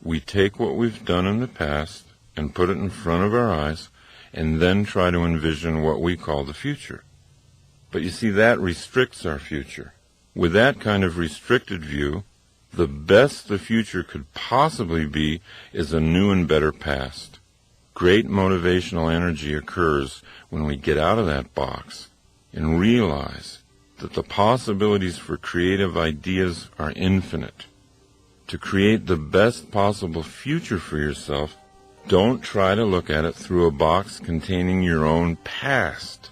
We take what we've done in the past and put it in front of our eyes and then try to envision what we call the future. But you see, that restricts our future. With that kind of restricted view, the best the future could possibly be is a new and better past. Great motivational energy occurs when we get out of that box and realize that the possibilities for creative ideas are infinite. To create the best possible future for yourself, don't try to look at it through a box containing your own past.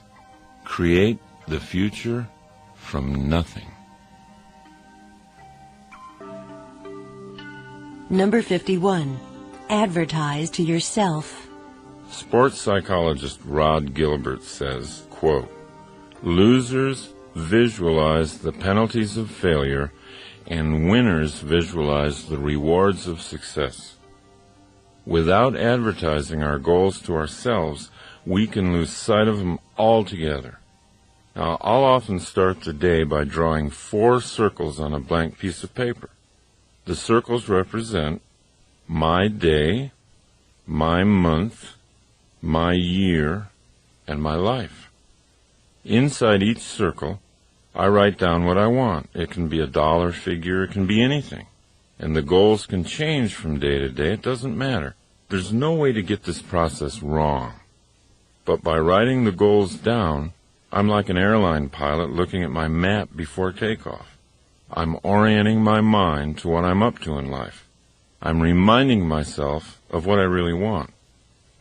Create the future from nothing. Number 51. Advertise to yourself. Sports psychologist Rod Gilbert says, quote, "Losers visualize the penalties of failure, and winners visualize the rewards of success. Without advertising our goals to ourselves, we can lose sight of them altogether." Now, I'll often start the day by drawing 4 circles on a blank piece of paper. The circles represent my day, my month, my year, and my life. Inside each circle, I write down what I want. It can be a dollar figure, it can be anything. And the goals can change from day to day. It doesn't matter. There's no way to get this process wrong. But by writing the goals down, I'm like an airline pilot looking at my map before takeoff. I'm orienting my mind to what I'm up to in life. I'm reminding myself of what I really want.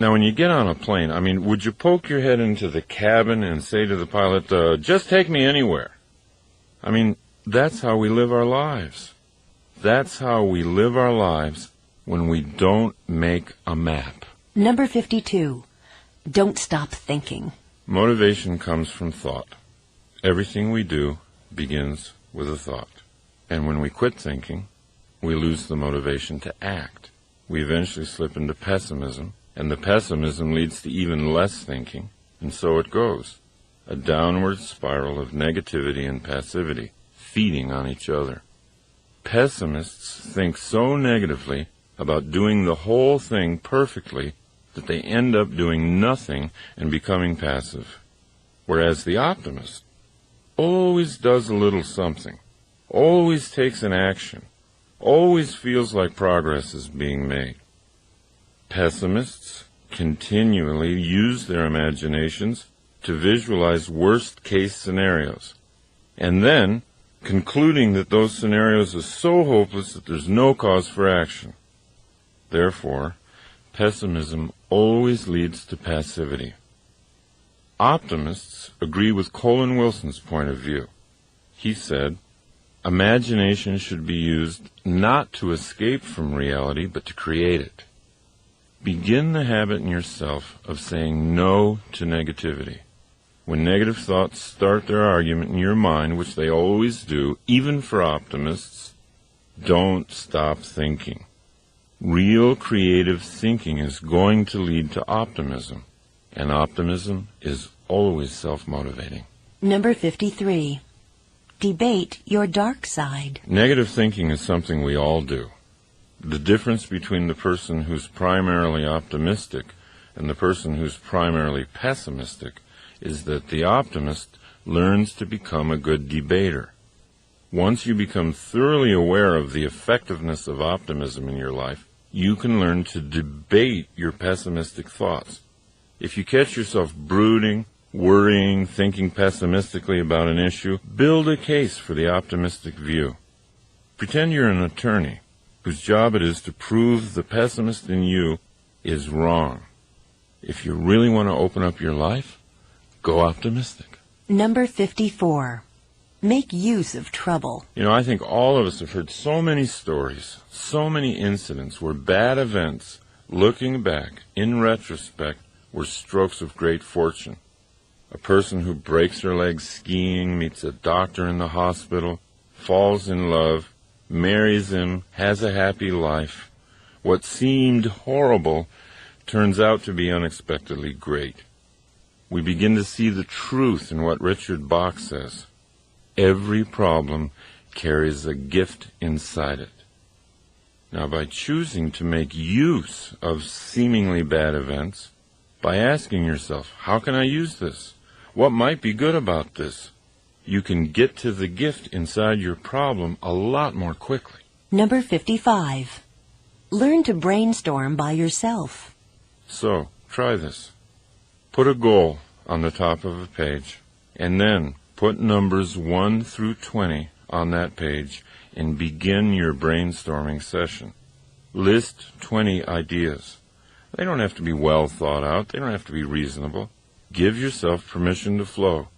Now, when you get on a plane, would you poke your head into the cabin and say to the pilot, just take me anywhere? That's how we live our lives. That's how we live our lives when we don't make a map. Number 52. Don't stop thinking. Motivation comes from thought. Everything we do begins with a thought. And when we quit thinking, we lose the motivation to act. We eventually slip into pessimism, and the pessimism leads to even less thinking, and so it goes. A downward spiral of negativity and passivity, feeding on each other. Pessimists think so negatively about doing the whole thing perfectly that they end up doing nothing and becoming passive. Whereas the optimist always does a little something, always takes an action, always feels like progress is being made. Pessimists continually use their imaginations to visualize worst-case scenarios, and then concluding that those scenarios are so hopeless that there's no cause for action. Therefore, pessimism always leads to passivity. Optimists agree with Colin Wilson's point of view. He said, "Imagination should be used not to escape from reality, but to create it." Begin the habit in yourself of saying no to negativity. When negative thoughts start their argument in your mind, which they always do, even for optimists, don't stop thinking. Real creative thinking is going to lead to optimism, and optimism is always self-motivating. Number 53. Debate your dark side. Negative thinking is something we all do. The difference between the person who's primarily optimistic and the person who's primarily pessimistic is that the optimist learns to become a good debater. Once you become thoroughly aware of the effectiveness of optimism in your life, you can learn to debate your pessimistic thoughts. If you catch yourself brooding, worrying, thinking pessimistically about an issue, build a case for the optimistic view. Pretend you're an attorney. whose job it is to prove the pessimist in you is wrong. If you really want to open up your life, go optimistic. Number 54. Make use of trouble. You know, I think all of us have heard so many stories, so many incidents where bad events, looking back, in retrospect, were strokes of great fortune. A person who breaks her leg skiing, meets a doctor in the hospital, falls in love, marries him, has a happy life. What seemed horrible turns out to be unexpectedly great. We begin to see the truth in what Richard Bach says. Every problem carries a gift inside it. Now, by choosing to make use of seemingly bad events, by asking yourself, how can I use this? What might be good about this? You can get to the gift inside your problem a lot more quickly. Number 55. Learn to brainstorm by yourself. So, try this. Put a goal on the top of a page, and then put numbers 1 through 20 on that page and begin your brainstorming session. List 20 ideas. They don't have to be well thought out. They don't have to be reasonable. Give yourself permission to flow.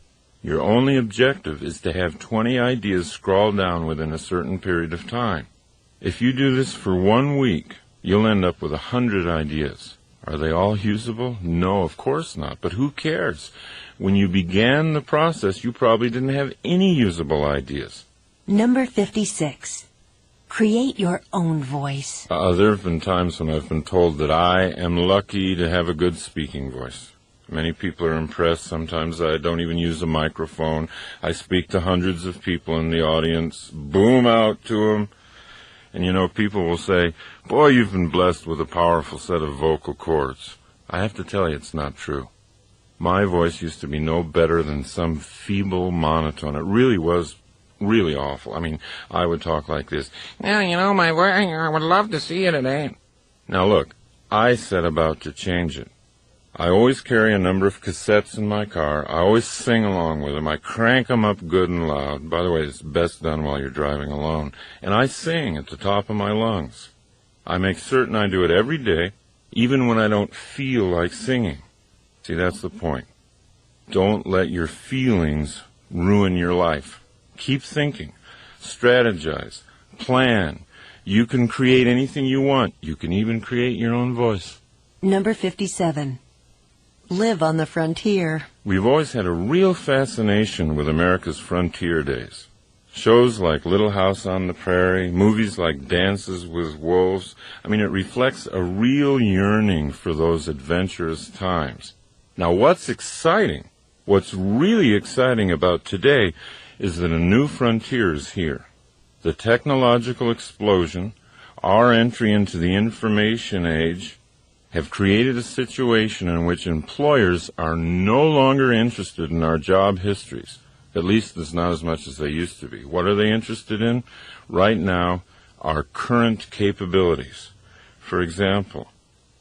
Your only objective is to have 20 ideas scrawled down within a certain period of time. If you do this for 1 week, you'll end up with 100 ideas. Are they all usable? No, of course not. But who cares? When you began the process, you probably didn't have any usable ideas. Number 56. Create your own voice. There have been times when I've been told that I am lucky to have a good speaking voice. Many people are impressed. Sometimes I don't even use a microphone. I speak to hundreds of people in the audience, boom out to them. And you know, people will say, boy, you've been blessed with a powerful set of vocal cords. I have to tell you, it's not true. My voice used to be no better than some feeble monotone. It really was really awful. I mean, I would talk like this. Now, you know, my voice, I would love to see you today. Now look, I set about to change it. I always carry a number of cassettes in my car. I always sing along with them. I crank them up good and loud. By the way, it's best done while you're driving alone. And I sing at the top of my lungs. I make certain I do it every day, even when I don't feel like singing. See, that's the point. Don't let your feelings ruin your life. Keep thinking. Strategize. Plan. You can create anything you want. You can even create your own voice. Number 57. Live on the frontier. We've always had a real fascination with America's frontier days. Shows like Little House on the Prairie, movies like Dances with Wolves. I mean, it reflects a real yearning for those adventurous times. Now, what's exciting, what's really exciting about today is that a new frontier is here. The technological explosion, our entry into the information age, have created a situation in which employers are no longer interested in our job histories. At least it's not as much as they used to be. What are they interested in? Right now, our current capabilities. For example,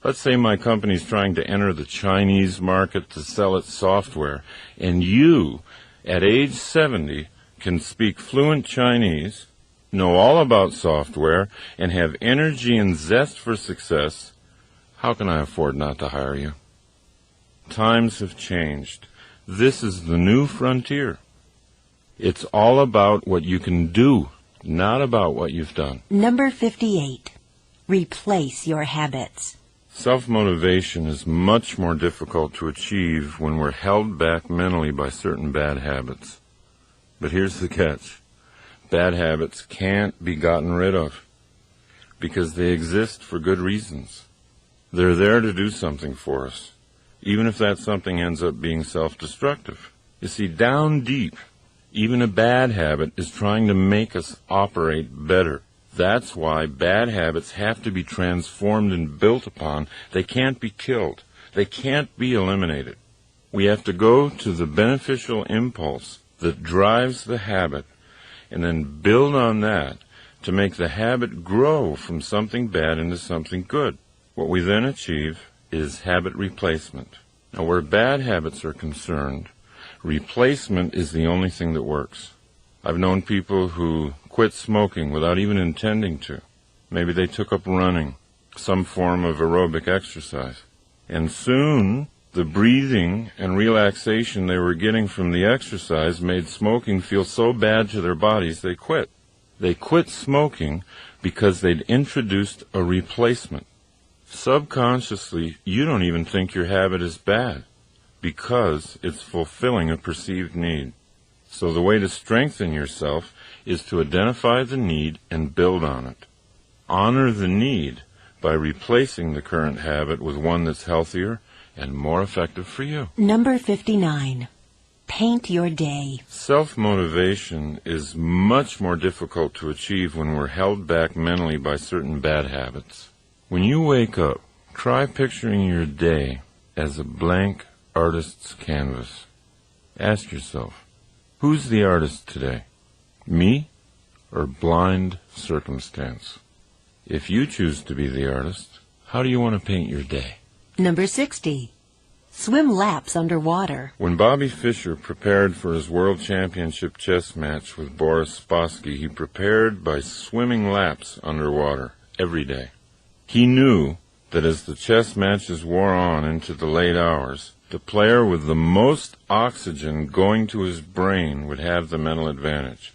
let's say my company's trying to enter the Chinese market to sell its software, and you, at age 70, can speak fluent Chinese, know all about software, and have energy and zest for success. How can I afford not to hire you? Times have changed. This is the new frontier. It's all about what you can do, not about what you've done. Number 58. Replace your habits. Self-motivation is much more difficult to achieve when we're held back mentally by certain bad habits. But here's the catch. Bad habits can't be gotten rid of because they exist for good reasons. They're there to do something for us, even if that something ends up being self-destructive. You see, down deep, even a bad habit is trying to make us operate better. That's why bad habits have to be transformed and built upon. They can't be killed. They can't be eliminated. We have to go to the beneficial impulse that drives the habit and then build on that to make the habit grow from something bad into something good. What we then achieve is habit replacement. Now, where bad habits are concerned, replacement is the only thing that works. I've known people who quit smoking without even intending to. Maybe they took up running, some form of aerobic exercise. And soon, the breathing and relaxation they were getting from the exercise made smoking feel so bad to their bodies they quit. They quit smoking because they'd introduced a replacement. Subconsciously, you don't even think your habit is bad because it's fulfilling a perceived need. So the way to strengthen yourself is to identify the need and build on it. Honor the need by replacing the current habit with one that's healthier and more effective for you. Number 59. Paint your day. Self-motivation is much more difficult to achieve when we're held back mentally by certain bad habits. When you wake up, try picturing your day as a blank artist's canvas. Ask yourself, who's the artist today? Me or blind circumstance? If you choose to be the artist, how do you want to paint your day? Number 60. Swim laps underwater. When Bobby Fischer prepared for his World Championship chess match with Boris Spassky, he prepared by swimming laps underwater every day. He knew that as the chess matches wore on into the late hours, the player with the most oxygen going to his brain would have the mental advantage.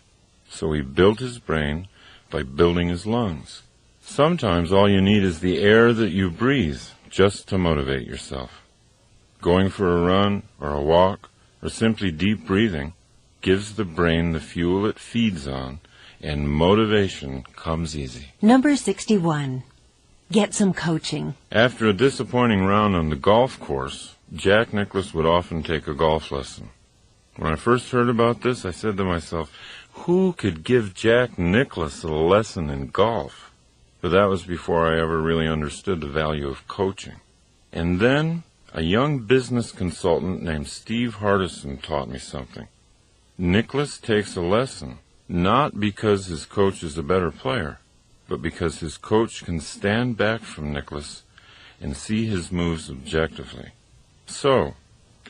So he built his brain by building his lungs. Sometimes all you need is the air that you breathe just to motivate yourself. Going for a run or a walk or simply deep breathing gives the brain the fuel it feeds on, and motivation comes easy. Number 61. Get some coaching. After a disappointing round on the golf course, Jack Nicklaus would often take a golf lesson. When I first heard about this, I said to myself, who could give Jack Nicklaus a lesson in golf? But that was before I ever really understood the value of coaching. And then a young business consultant named Steve Hardison taught me something. Nicklaus takes a lesson, not because his coach is a better player, but because his coach can stand back from Nicklaus and see his moves objectively. So,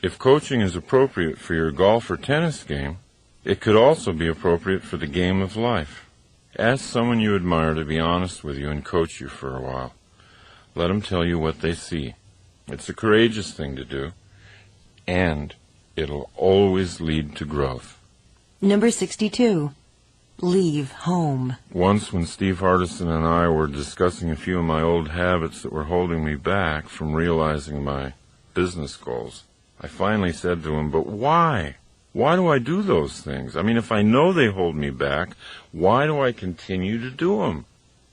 if coaching is appropriate for your golf or tennis game, it could also be appropriate for the game of life. Ask someone you admire to be honest with you and coach you for a while. Let them tell you what they see. It's a courageous thing to do, and it'll always lead to growth. Number 62. Leave home. Once when Steve Hardison and I were discussing a few of my old habits that were holding me back from realizing my business goals, I finally said to him, but why? Why do I do those things? I mean, if I know they hold me back, why do I continue to do them?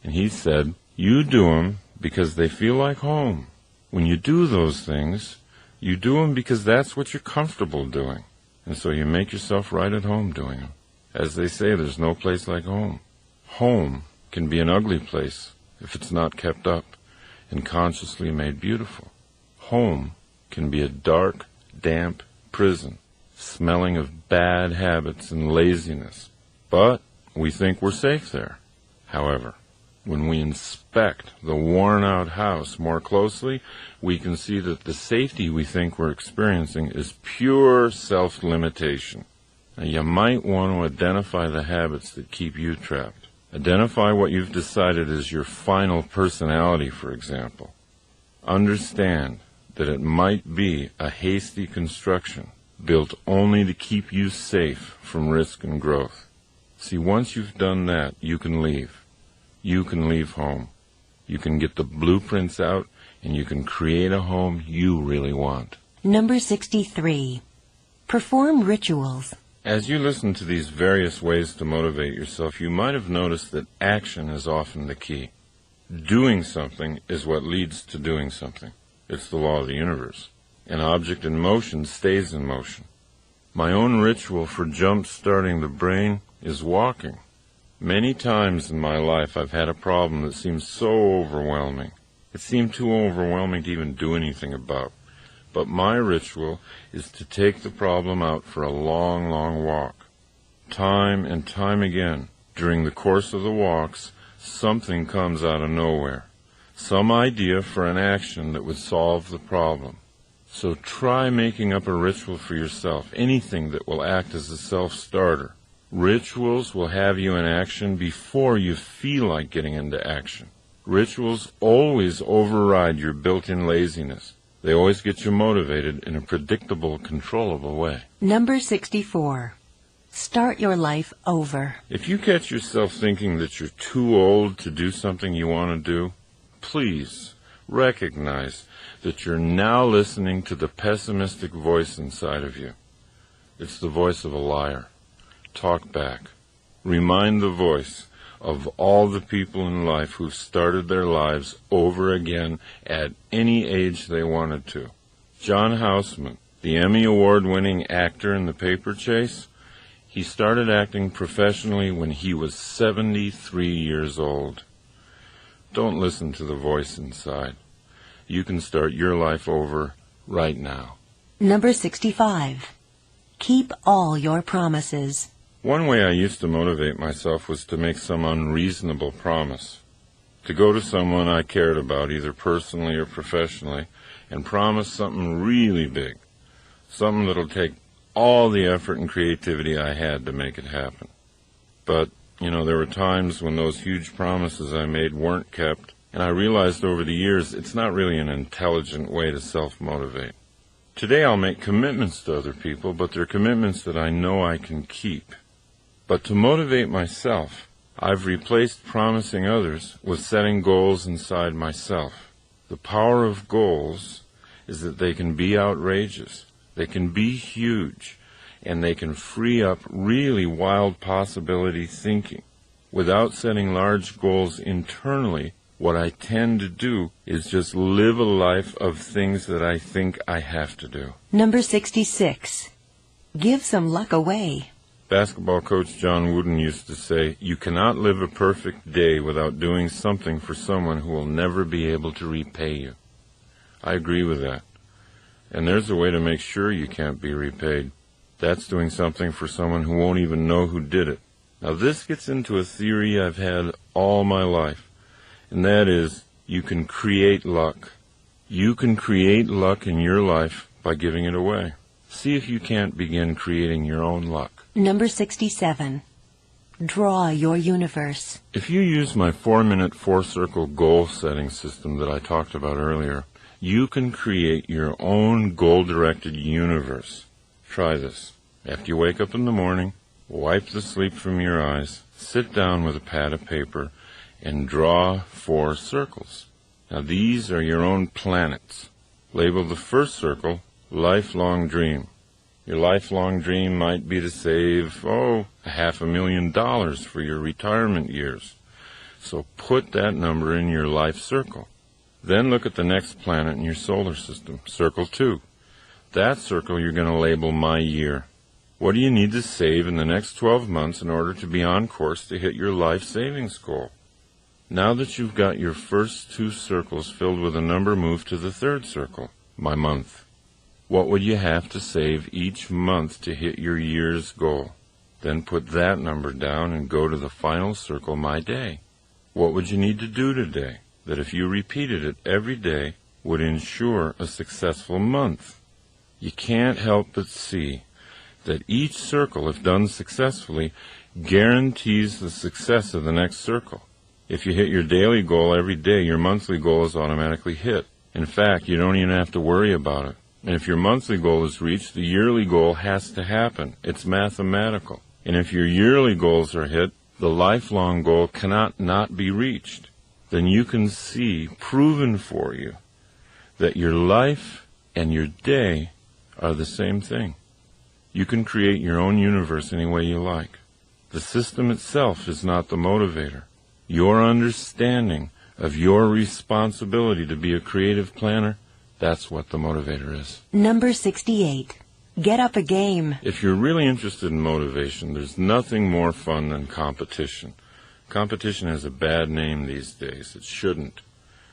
And he said, you do them because they feel like home. When you do those things, you do them because that's what you're comfortable doing. And so you make yourself right at home doing them. As they say, there's no place like home. Home can be an ugly place if it's not kept up and consciously made beautiful. Home can be a dark, damp prison, smelling of bad habits and laziness. But we think we're safe there. However, when we inspect the worn-out house more closely, we can see that the safety we think we're experiencing is pure self-limitation. Now, you might want to identify the habits that keep you trapped. Identify what you've decided is your final personality, for example. Understand that it might be a hasty construction built only to keep you safe from risk and growth. See, once you've done that, you can leave. You can leave home. You can get the blueprints out, and you can create a home you really want. Number 63. Perform rituals. As you listen to these various ways to motivate yourself, you might have noticed that action is often the key. Doing something is what leads to doing something. It's the law of the universe. An object in motion stays in motion. My own ritual for jump-starting the brain is walking. Many times in my life I've had a problem that seemed so overwhelming. It seemed too overwhelming to even do anything about. But my ritual is to take the problem out for a long, long walk. Time and time again, during the course of the walks, something comes out of nowhere. Some idea for an action that would solve the problem. So try making up a ritual for yourself, anything that will act as a self-starter. Rituals will have you in action before you feel like getting into action. Rituals always override your built-in laziness. They always get you motivated in a predictable, controllable way. Number 64. Start your life over. If you catch yourself thinking that you're too old to do something you want to do, please recognize that you're now listening to the pessimistic voice inside of you. It's the voice of a liar. Talk back. Remind the voice of all the people in life who've started their lives over again at any age they wanted to. John Houseman, the Emmy Award-winning actor in The Paper Chase, he started acting professionally when he was 73 years old. Don't listen to the voice inside. You can start your life over right now. Number 65. Keep all your promises. One way I used to motivate myself was to make some unreasonable promise. To go to someone I cared about, either personally or professionally, and promise something really big. Something that'll take all the effort and creativity I had to make it happen. But, there were times when those huge promises I made weren't kept, and I realized over the years it's not really an intelligent way to self-motivate. Today I'll make commitments to other people, but they're commitments that I know I can keep. But to motivate myself, I've replaced promising others with setting goals inside myself. The power of goals is that they can be outrageous, they can be huge, and they can free up really wild possibility thinking. Without setting large goals internally, what I tend to do is just live a life of things that I think I have to do. Number 66. Give some luck away. Basketball coach John Wooden used to say, "You cannot live a perfect day without doing something for someone who will never be able to repay you." I agree with that. And there's a way to make sure you can't be repaid. That's doing something for someone who won't even know who did it. Now this gets into a theory I've had all my life, and that is, you can create luck. You can create luck in your life by giving it away. See if you can't begin creating your own luck. Number 67. Draw your universe. If you use my 4-minute 4-circle goal-setting system that I talked about earlier, you can create your own goal-directed universe. Try this. After you wake up in the morning, wipe the sleep from your eyes, sit down with a pad of paper, and draw 4 circles. Now these are your own planets. Label the first circle, lifelong dream. Your lifelong dream might be to save, $500,000 for your retirement years. So put that number in your life circle. Then look at the next planet in your solar system, circle 2. That circle you're going to label my year. What do you need to save in the next 12 months in order to be on course to hit your life savings goal? Now that you've got your first 2 circles filled with a number, move to the third circle, my month. What would you have to save each month to hit your year's goal? Then put that number down and go to the final circle, my day. What would you need to do today that if you repeated it every day would ensure a successful month? You can't help but see that each circle, if done successfully, guarantees the success of the next circle. If you hit your daily goal every day, your monthly goal is automatically hit. In fact, you don't even have to worry about it. And if your monthly goal is reached, the yearly goal has to happen. It's mathematical. And if your yearly goals are hit, the lifelong goal cannot not be reached. Then you can see, proven for you, that your life and your day are the same thing. You can create your own universe any way you like. The system itself is not the motivator. Your understanding of your responsibility to be a creative planner, that's what the motivator is. Number 68. Get up a game. If you're really interested in motivation, there's nothing more fun than competition. Competition has a bad name these days. It shouldn't.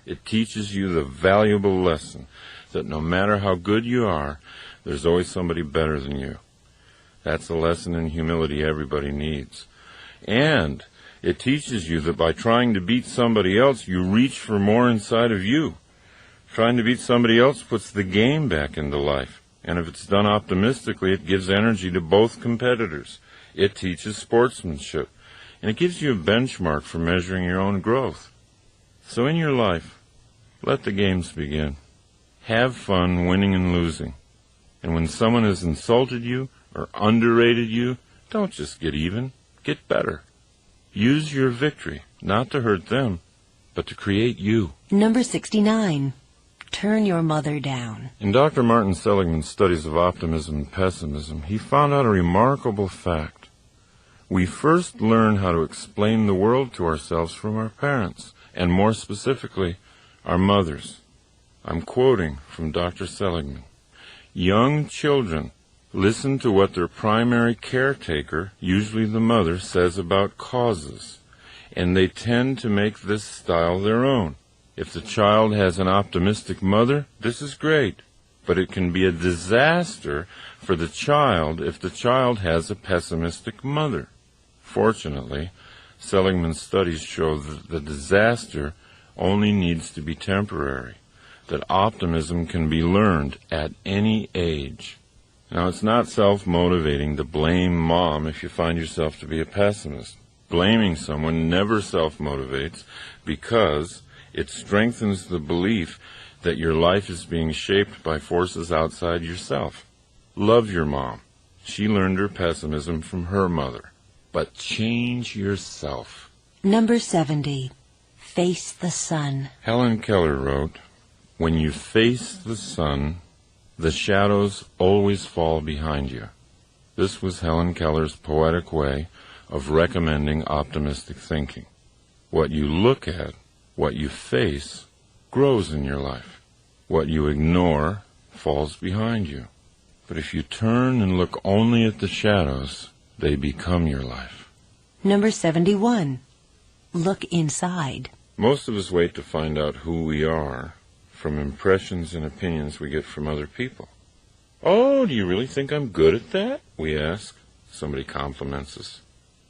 It teaches you the valuable lesson that no matter how good you are, there's always somebody better than you. That's a lesson in humility everybody needs. And it teaches you that by trying to beat somebody else, you reach for more inside of you. Trying to beat somebody else puts the game back into life. And if it's done optimistically, it gives energy to both competitors. It teaches sportsmanship, and it gives you a benchmark for measuring your own growth. So in your life, let the games begin. Have fun winning and losing. And when someone has insulted you or underrated you, don't just get even, get better. Use your victory, not to hurt them, but to create you. Number 69. Turn your mother down. In Dr. Martin Seligman's studies of optimism and pessimism, he found out a remarkable fact. We first learn how to explain the world to ourselves from our parents, and more specifically, our mothers. I'm quoting from Dr. Seligman. Young children listen to what their primary caretaker, usually the mother, says about causes, and they tend to make this style their own. If the child has an optimistic mother, this is great, but it can be a disaster for the child if the child has a pessimistic mother. Fortunately, Seligman's studies show that the disaster only needs to be temporary, that optimism can be learned at any age. Now, it's not self-motivating to blame mom if you find yourself to be a pessimist. Blaming someone never self-motivates because it strengthens the belief that your life is being shaped by forces outside yourself. Love your mom. She learned her pessimism from her mother. But change yourself. Number 70. Face the sun. Helen Keller wrote, "When you face the sun, the shadows always fall behind you." This was Helen Keller's poetic way of recommending optimistic thinking. What you look at, what you face, grows in your life. What you ignore falls behind you. But if you turn and look only at the shadows, they become your life. Number 71. Look inside. Most of us wait to find out who we are from impressions and opinions we get from other people. "Oh, do you really think I'm good at that?" we ask. Somebody compliments us.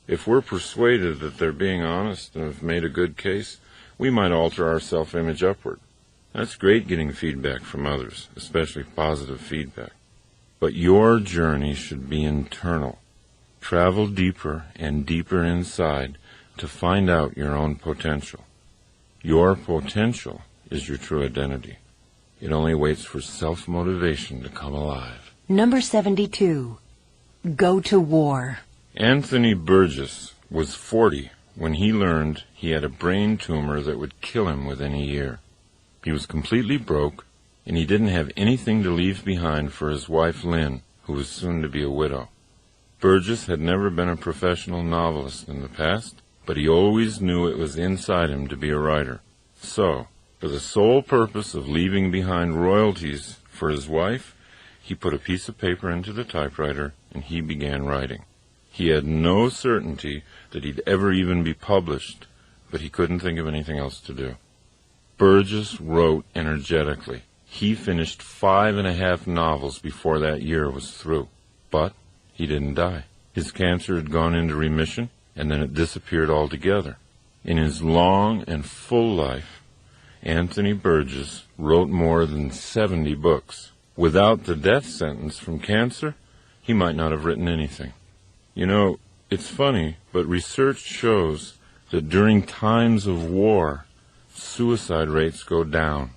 If we're persuaded that they're being honest and have made a good case, we might alter our self-image upward. That's great getting feedback from others, especially positive feedback. But your journey should be internal. Travel deeper and deeper inside to find out your own potential. Your potential is your true identity. It only waits for self-motivation to come alive. Number 72. Go to war. Anthony Burgess was 40 when he learned he had a brain tumor that would kill him within a year. He was completely broke, and he didn't have anything to leave behind for his wife Lynn, who was soon to be a widow. Burgess had never been a professional novelist in the past, but he always knew it was inside him to be a writer. So, for the sole purpose of leaving behind royalties for his wife, he put a piece of paper into the typewriter and he began writing. He had no certainty that he'd ever even be published, but he couldn't think of anything else to do. Burgess wrote energetically. He finished 5.5 novels before that year was through. But he didn't die. His cancer had gone into remission, and then it disappeared altogether. In his long and full life, Anthony Burgess wrote more than 70 books. Without the death sentence from cancer, he might not have written anything. You know, it's funny, but research shows that during times of war, suicide rates go down.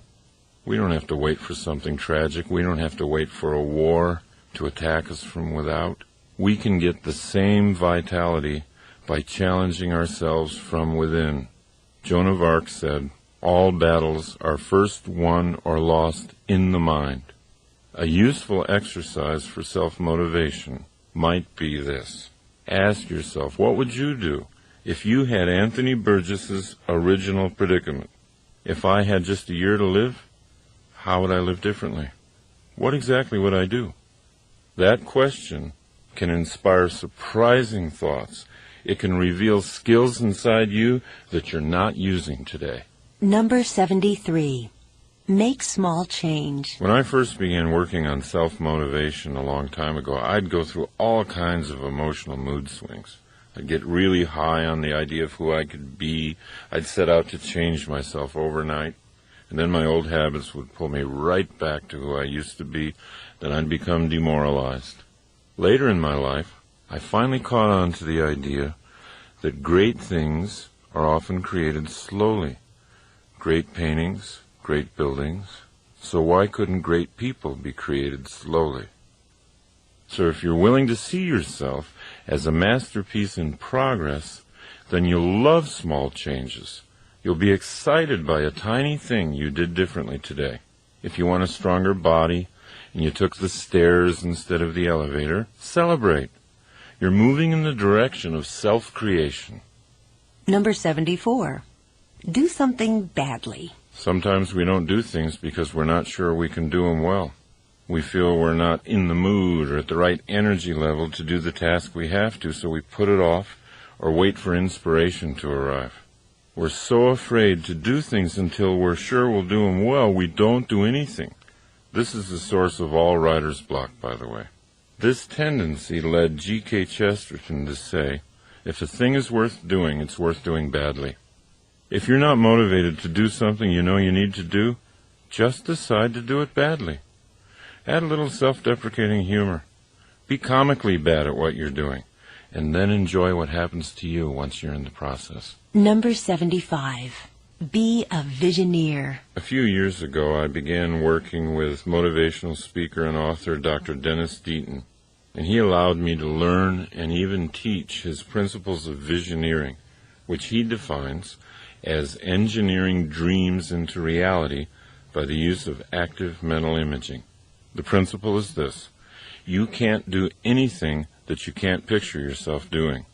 We don't have to wait for something tragic. We don't have to wait for a war to attack us from without. We can get the same vitality by challenging ourselves from within. Joan of Arc said, "All battles are first won or lost in the mind." A useful exercise for self-motivation might be this. Ask yourself, what would you do if you had Anthony Burgess's original predicament? If I had just a year to live, how would I live differently? What exactly would I do? That question can inspire surprising thoughts. It can reveal skills inside you that you're not using today. Number 73. Make small change. When I first began working on self-motivation a long time ago, I'd go through all kinds of emotional mood swings. I'd get really high on the idea of who I could be. I'd set out to change myself overnight. And then my old habits would pull me right back to who I used to be. Then I'd become demoralized. Later in my life, I finally caught on to the idea that great things are often created slowly. Great paintings, great buildings. So why couldn't great people be created slowly? So if you're willing to see yourself as a masterpiece in progress, then you'll love small changes. You'll be excited by a tiny thing you did differently today. If you want a stronger body and you took the stairs instead of the elevator, celebrate. You're moving in the direction of self-creation. Number 74. Do something badly. Sometimes we don't do things because we're not sure we can do them well. We feel we're not in the mood or at the right energy level to do the task we have to, so we put it off or wait for inspiration to arrive. We're so afraid to do things until we're sure we'll do them well, we don't do anything. This is the source of all writer's block, by the way. This tendency led G.K. Chesterton to say, if a thing is worth doing, it's worth doing badly. If you're not motivated to do something you know you need to do, just decide to do it badly. Add a little self-deprecating humor. Be comically bad at what you're doing, and then enjoy what happens to you once you're in the process. Number 75. Be a visioneer. A few years ago, I began working with motivational speaker and author Dr. Dennis Dauten, and he allowed me to learn and even teach his principles of visioneering, which he defines as engineering dreams into reality by the use of active mental imaging. The principle is this: you can't do anything that you can't picture yourself doing.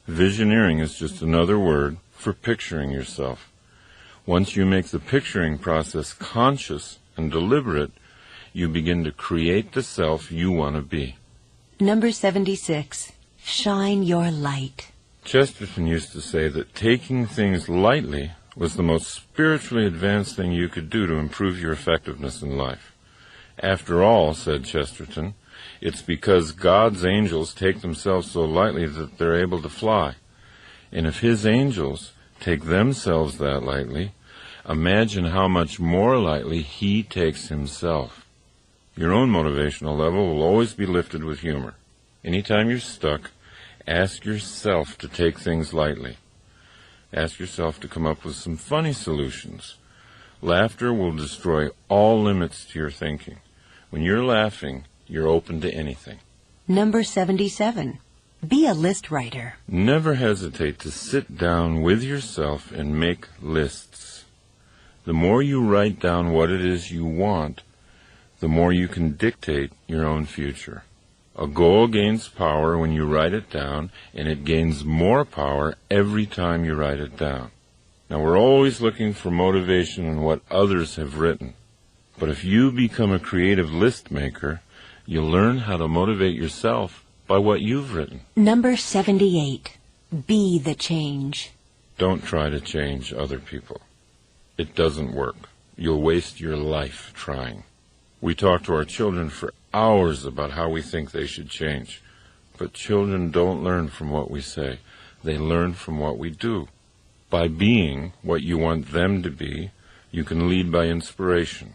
Visioneering is just another word for picturing yourself. Once you make the picturing process conscious and deliberate, you begin to create the self you want to be. Number 76. Shine your light. Chesterton used to say that taking things lightly was the most spiritually advanced thing you could do to improve your effectiveness in life. After all, said Chesterton, it's because God's angels take themselves so lightly that they're able to fly. And if his angels take themselves that lightly, imagine how much more lightly he takes himself. Your own motivational level will always be lifted with humor. Anytime you're stuck, ask yourself to take things lightly. Ask yourself to come up with some funny solutions. Laughter will destroy all limits to your thinking. When you're laughing, you're open to anything. Number 77. Be a list writer. Never hesitate to sit down with yourself and make lists. The more you write down what it is you want, the more you can dictate your own future. A goal gains power when you write it down, and it gains more power every time you write it down. Now, we're always looking for motivation in what others have written. But if you become a creative list maker, you'll learn how to motivate yourself by what you've written. Number 78. Be the change. Don't try to change other people. It doesn't work. You'll waste your life trying. We talk to our children for hours about how we think they should change. But children don't learn from what we say. They learn from what we do. By being what you want them to be, you can lead by inspiration.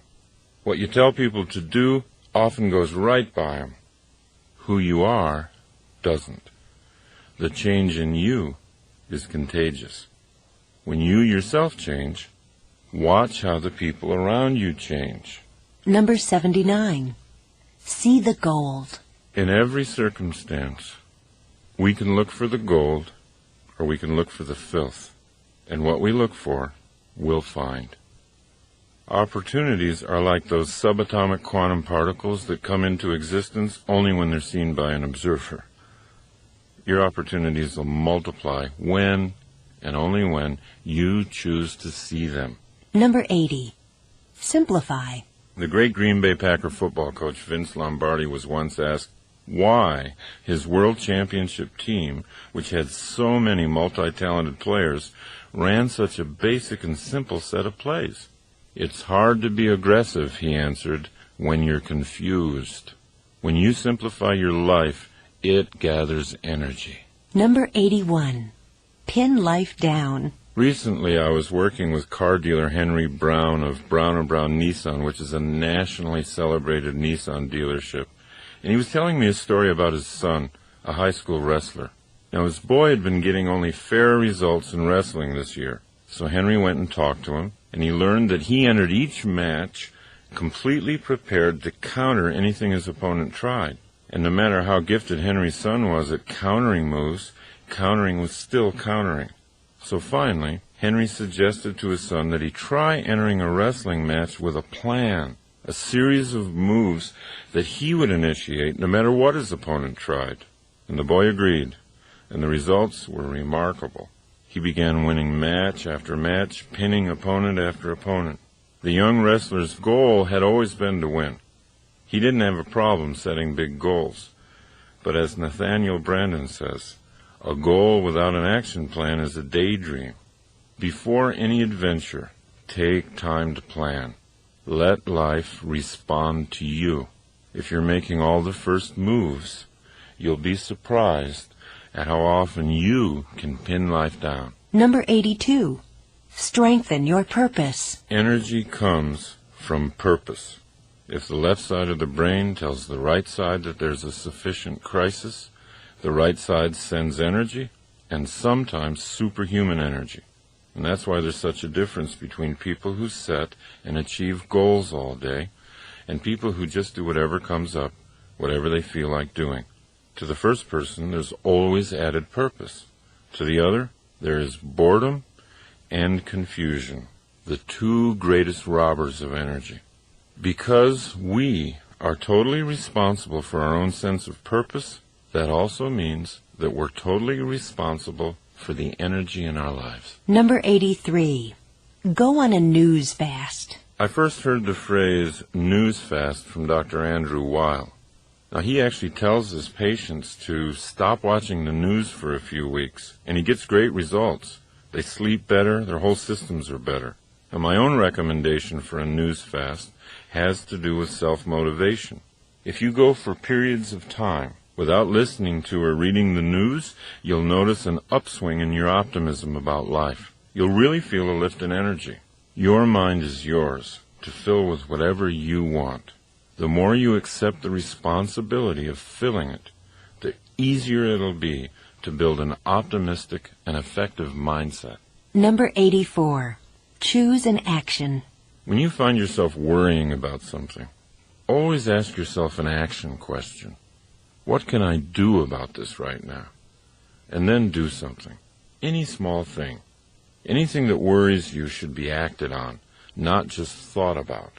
What you tell people to do often goes right by them. Who you are doesn't. The change in you is contagious. When you yourself change, watch how the people around you change. Number 79. See the gold. In every circumstance, we can look for the gold or we can look for the filth. And what we look for, we'll find. Opportunities are like those subatomic quantum particles that come into existence only when they're seen by an observer. Your opportunities will multiply when, and only when, you choose to see them. Number 80. Simplify. The great Green Bay Packer football coach Vince Lombardi was once asked why his world championship team, which had so many multi-talented players, ran such a basic and simple set of plays. It's hard to be aggressive, he answered, when you're confused. When you simplify your life, it gathers energy. Number 81. Pin life down. Recently, I was working with car dealer Henry Brown of Brown & Brown Nissan, which is a nationally celebrated Nissan dealership. And he was telling me a story about his son, a high school wrestler. Now, his boy had been getting only fair results in wrestling this year, so Henry went and talked to him, and he learned that he entered each match completely prepared to counter anything his opponent tried. And no matter how gifted Henry's son was at countering moves, countering was still countering. So finally, Henry suggested to his son that he try entering a wrestling match with a plan, a series of moves that he would initiate no matter what his opponent tried. And the boy agreed, and the results were remarkable. He began winning match after match, pinning opponent after opponent. The young wrestler's goal had always been to win. He didn't have a problem setting big goals. But as Nathaniel Branden says, a goal without an action plan is a daydream. Before any adventure, take time to plan. Let life respond to you. If you're making all the first moves, you'll be surprised at how often you can pin life down. Number 82. Strengthen your purpose. Energy comes from purpose. If the left side of the brain tells the right side that there's a sufficient crisis, the right side sends energy, and sometimes superhuman energy. And that's why there's such a difference between people who set and achieve goals all day and people who just do whatever comes up, whatever they feel like doing. To the first person, there's always added purpose. To the other, there is boredom and confusion, the two greatest robbers of energy. Because we are totally responsible for our own sense of purpose, that also means that we're totally responsible for the energy in our lives. Number 83. Go on a news fast. I first heard the phrase news fast from Dr. Andrew Weil. Now, he actually tells his patients to stop watching the news for a few weeks, and he gets great results. They sleep better, their whole systems are better. And my own recommendation for a news fast has to do with self-motivation. If you go for periods of time without listening to or reading the news, you'll notice an upswing in your optimism about life. You'll really feel a lift in energy. Your mind is yours to fill with whatever you want. The more you accept the responsibility of filling it, the easier it'll be to build an optimistic and effective mindset. Number 84. Choose an action. When you find yourself worrying about something, always ask yourself an action question. What can I do about this right now? And then do something. Any small thing. Anything that worries you should be acted on, not just thought about.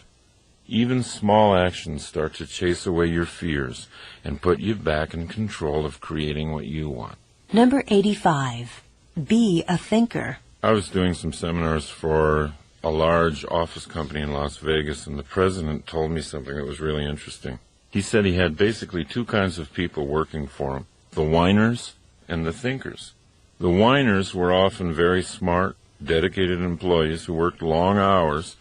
Even small actions start to chase away your fears and put you back in control of creating what you want. Number 85. Be a thinker. I was doing some seminars for a large office company in Las Vegas, and the president told me something that was really interesting. He said he had basically two kinds of people working for him, the whiners and the thinkers. The whiners were often very smart, dedicated employees who worked long hours,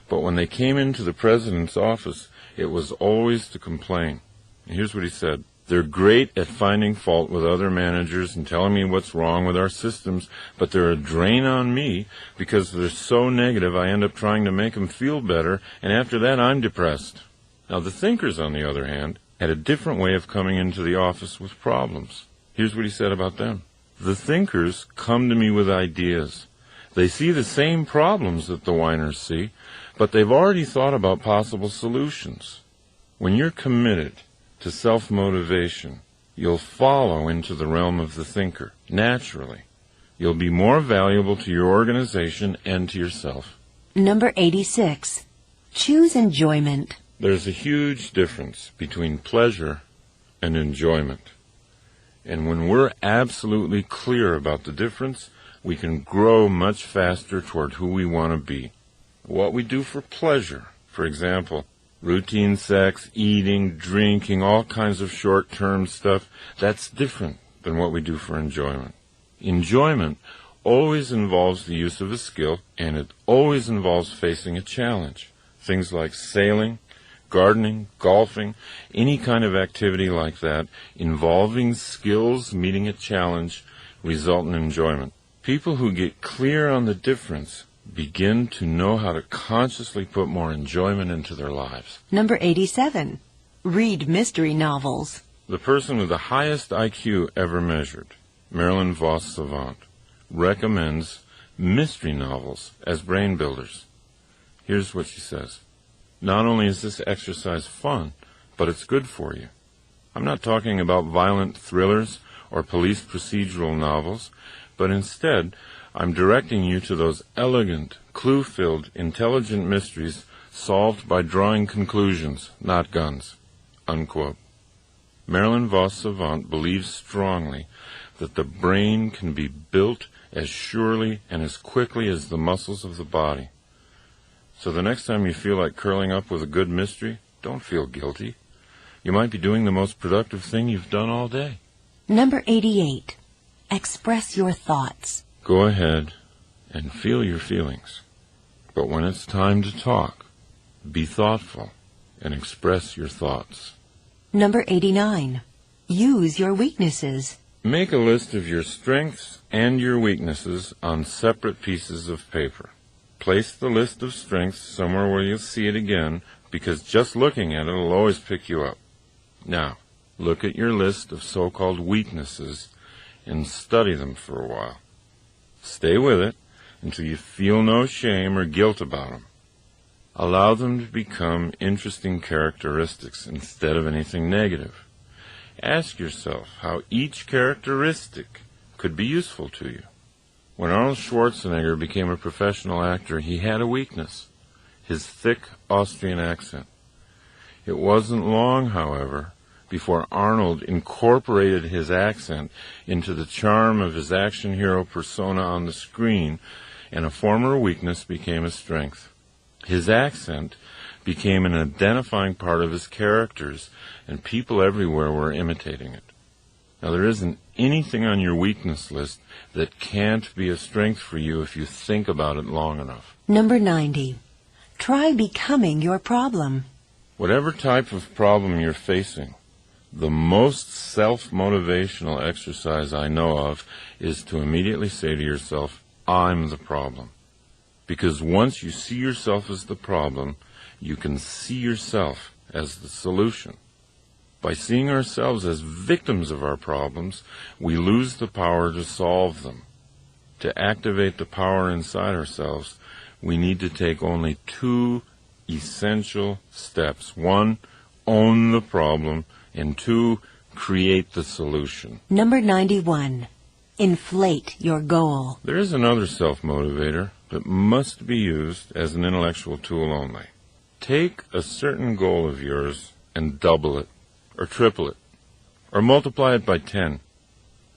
but when they came into the president's office, it was always to complain. And here's what he said. They're great at finding fault with other managers and telling me what's wrong with our systems, but they're a drain on me because they're so negative I end up trying to make them feel better, and after that I'm depressed. Now the thinkers, on the other hand, had a different way of coming into the office with problems. Here's what he said about them. The thinkers come to me with ideas. They see the same problems that the whiners see, but they've already thought about possible solutions. When you're committed to self-motivation, you'll follow into the realm of the thinker, naturally. You'll be more valuable to your organization and to yourself. Number 86. Choose enjoyment. There's a huge difference between pleasure and enjoyment. And when we're absolutely clear about the difference, we can grow much faster toward who we want to be. What we do for pleasure, for example, routine sex, eating, drinking, all kinds of short-term stuff, that's different than what we do for enjoyment. Enjoyment always involves the use of a skill, and it always involves facing a challenge. Things like sailing, gardening, golfing, any kind of activity like that involving skills meeting a challenge result in enjoyment. People who get clear on the difference begin to know how to consciously put more enjoyment into their lives. Number 87. Read mystery novels. The person with the highest IQ ever measured, Marilyn Vos Savant, recommends mystery novels as brain builders. Here's what she says. Not only is this exercise fun, but it's good for you. I'm not talking about violent thrillers or police procedural novels, but instead I'm directing you to those elegant, clue-filled, intelligent mysteries solved by drawing conclusions, not guns." Unquote. Marilyn Vos Savant believes strongly that the brain can be built as surely and as quickly as the muscles of the body. So the next time you feel like curling up with a good mystery, don't feel guilty. You might be doing the most productive thing you've done all day. Number 88. Express your thoughts. Go ahead and feel your feelings. But when it's time to talk, be thoughtful and express your thoughts. Number 89. Use your weaknesses. Make a list of your strengths and your weaknesses on separate pieces of paper. Place the list of strengths somewhere where you'll see it again, because just looking at it will always pick you up. Now, look at your list of so-called weaknesses and study them for a while. Stay with it until you feel no shame or guilt about them. Allow them to become interesting characteristics instead of anything negative. Ask yourself how each characteristic could be useful to you. When Arnold Schwarzenegger became a professional actor, he had a weakness, his thick Austrian accent. It wasn't long, however, before Arnold incorporated his accent into the charm of his action hero persona on the screen, and a former weakness became a strength. His accent became an identifying part of his characters, and people everywhere were imitating it. Now, there isn't anything on your weakness list that can't be a strength for you if you think about it long enough. Number 90. Try becoming your problem. Whatever type of problem you're facing, the most self-motivational exercise I know of is to immediately say to yourself, I'm the problem. Because once you see yourself as the problem, you can see yourself as the solution. By seeing ourselves as victims of our problems, we lose the power to solve them. To activate the power inside ourselves, we need to take only 2 essential steps. 1, own the problem, and 2, create the solution. Number 91. Inflate your goal. There is another self-motivator that must be used as an intellectual tool only. Take a certain goal of yours and double it, or triple it, or multiply it by 10,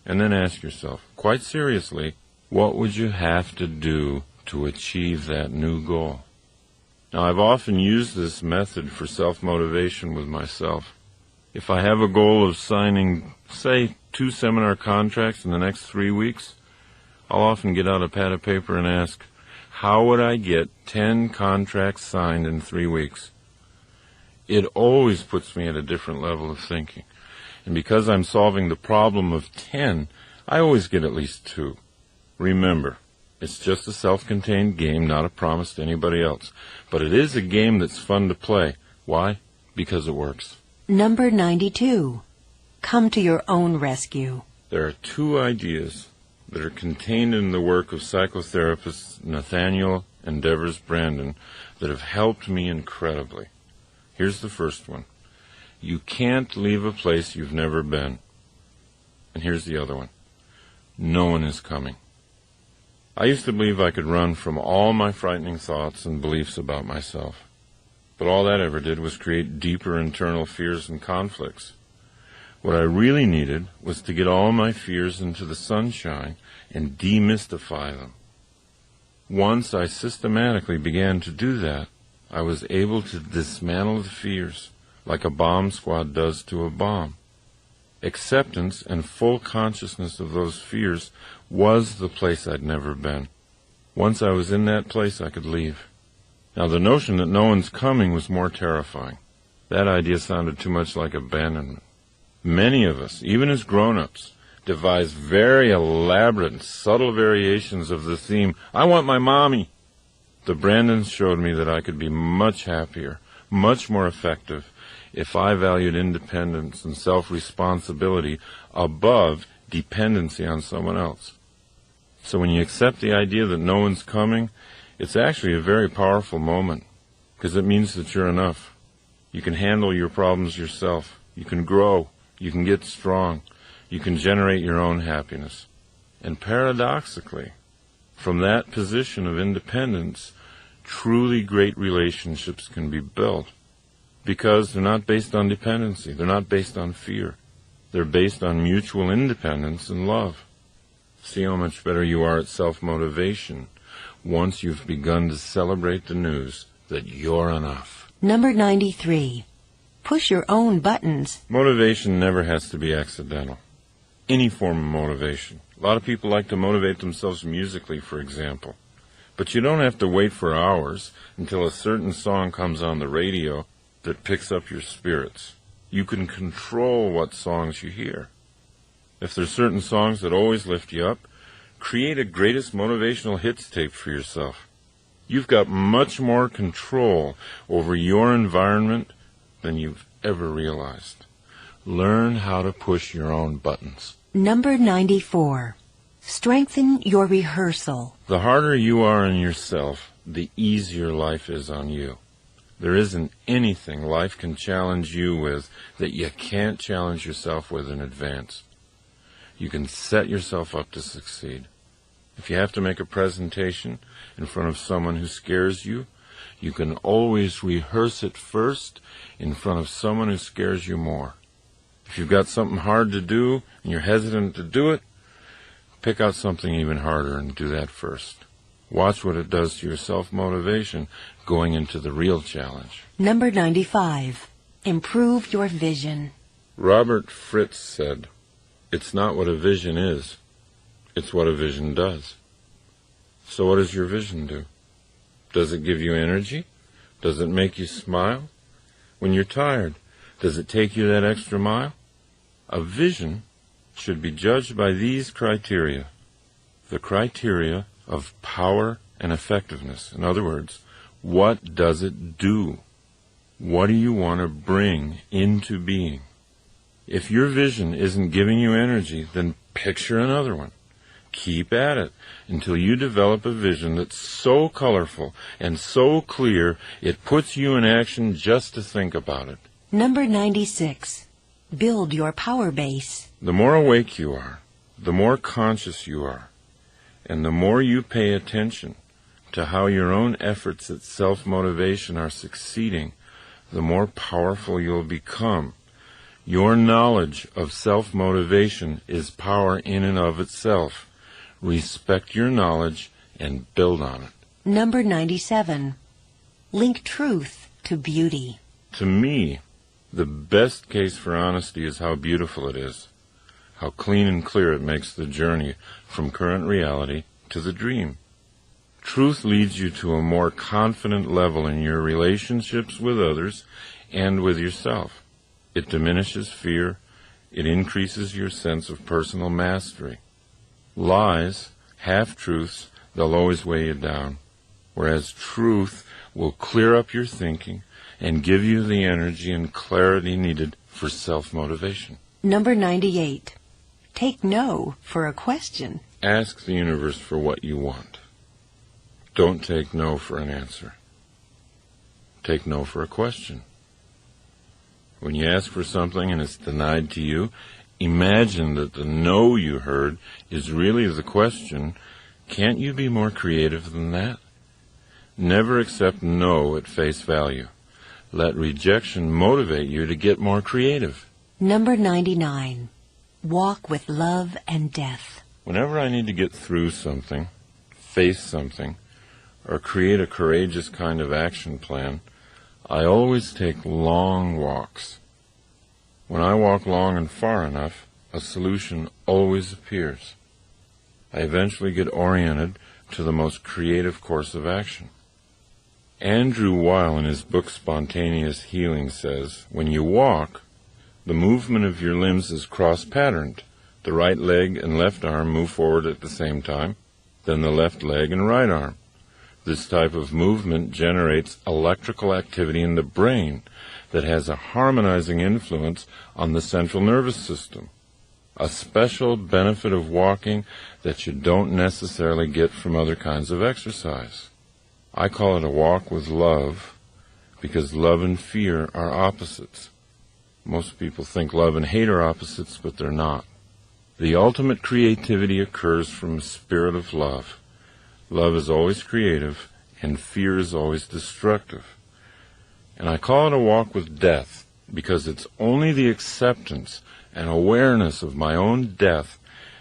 and then ask yourself, quite seriously, what would you have to do to achieve that new goal? Now, I've often used this method for self-motivation with myself. If I have a goal of signing, say, 2 seminar contracts in the next 3 weeks, I'll often get out a pad of paper and ask, how would I get 10 contracts signed in 3 weeks? It always puts me at a different level of thinking. And because I'm solving the problem of 10, I always get at least 2. Remember, it's just a self-contained game, not a promise to anybody else. But it is a game that's fun to play. Why? Because it works. Number 92. Come to your own rescue. There are 2 ideas that are contained in the work of psychotherapist Nathaniel and Devers Brandon that have helped me incredibly. Here's the first one. You can't leave a place you've never been. And here's the other one. No one is coming. I used to believe I could run from all my frightening thoughts and beliefs about myself. But all that ever did was create deeper internal fears and conflicts. What I really needed was to get all my fears into the sunshine and demystify them. Once I systematically began to do that, I was able to dismantle the fears like a bomb squad does to a bomb. Acceptance and full consciousness of those fears was the place I'd never been. Once I was in that place, I could leave. Now, the notion that no one's coming was more terrifying. That idea sounded too much like abandonment. Many of us, even as grown-ups, devise very elaborate and subtle variations of the theme, I want my mommy. The Brandons showed me that I could be much happier, much more effective if I valued independence and self-responsibility above dependency on someone else. So when you accept the idea that no one's coming, it's actually a very powerful moment, because it means that you're enough. You can handle your problems yourself. You can grow. You can get strong. You can generate your own happiness. And paradoxically, from that position of independence, truly great relationships can be built, because they're not based on dependency. They're not based on fear. They're based on mutual independence and love. See how much better you are at self-motivation once you've begun to celebrate the news that you're enough. Number 93. Push your own buttons. Motivation never has to be accidental. Any form of motivation. A lot of people like to motivate themselves musically, for example. But you don't have to wait for hours until a certain song comes on the radio that picks up your spirits. You can control what songs you hear. If there's certain songs that always lift you up, create a greatest motivational hits tape for yourself. You've got much more control over your environment than you've ever realized. Learn how to push your own buttons. Number 94. Strengthen your rehearsal. The harder you are on yourself, the easier life is on you. There isn't anything life can challenge you with that you can't challenge yourself with in advance. You can set yourself up to succeed. If you have to make a presentation in front of someone who scares you, you can always rehearse it first in front of someone who scares you more. If you've got something hard to do and you're hesitant to do it, pick out something even harder and do that first. Watch what it does to your self-motivation going into the real challenge. Number 95. Improve your vision. Robert Fritz said, "It's not what a vision is, it's what a vision does." So what does your vision do? Does it give you energy? Does it make you smile? When you're tired, does it take you that extra mile? A vision should be judged by these criteria. The criteria of power and effectiveness. In other words, what does it do? What do you want to bring into being? If your vision isn't giving you energy, then picture another one. Keep at it until you develop a vision that's so colorful and so clear it puts you in action just to think about it. Number 96. Build your power base. The more awake you are, the more conscious you are, and the more you pay attention to how your own efforts at self-motivation are succeeding, the more powerful you'll become. Your knowledge of self-motivation is power in and of itself. Respect your knowledge and build on it. Number 97. Link truth to beauty. To me, the best case for honesty is how beautiful it is, how clean and clear it makes the journey from current reality to the dream. Truth leads you to a more confident level in your relationships with others and with yourself. It diminishes fear. It increases your sense of personal mastery. Lies, half-truths, they'll always weigh you down, whereas truth will clear up your thinking and give you the energy and clarity needed for self-motivation. Number 98. Take no for a question. Ask the universe for what you want. Don't take no for an answer. Take no for a question. When you ask for something and it's denied to you, imagine that the no you heard is really the question. Can't you be more creative than that? Never accept no at face value. Let rejection motivate you to get more creative. Number 99. Walk with love and death. Whenever I need to get through something, face something, or create a courageous kind of action plan, I always take long walks. When I walk long and far enough, a solution always appears. I eventually get oriented to the most creative course of action. Andrew Weil in his book Spontaneous Healing says, when you walk, the movement of your limbs is cross-patterned. The right leg and left arm move forward at the same time, then the left leg and right arm. This type of movement generates electrical activity in the brain that has a harmonizing influence on the central nervous system, a special benefit of walking that you don't necessarily get from other kinds of exercise. I call it a walk with love because love and fear are opposites. Most people think love and hate are opposites, but they're not. The ultimate creativity occurs from a spirit of love. Love is always creative, and fear is always destructive. And I call it a walk with death because it's only the acceptance and awareness of my own death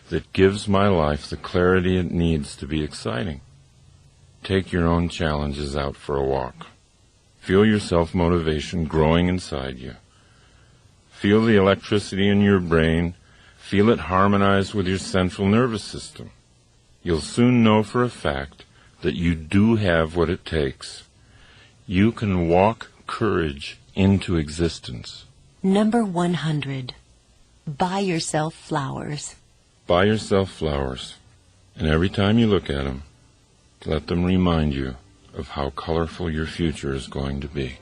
that gives my life the clarity it needs to be exciting. Take your own challenges out for a walk. Feel your self-motivation growing inside you. Feel the electricity in your brain. Feel it harmonize with your central nervous system. You'll soon know for a fact that you do have what it takes. You can walk courage into existence. Number 100. Buy yourself flowers. Buy yourself flowers, and every time you look at them, let them remind you of how colorful your future is going to be,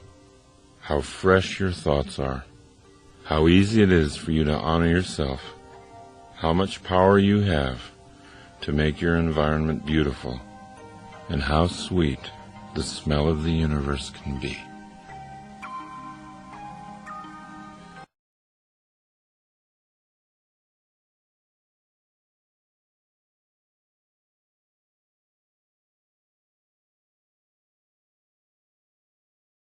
how fresh your thoughts are, how easy it is for you to honor yourself, how much power you have to make your environment beautiful, and how sweet the smell of the universe can be.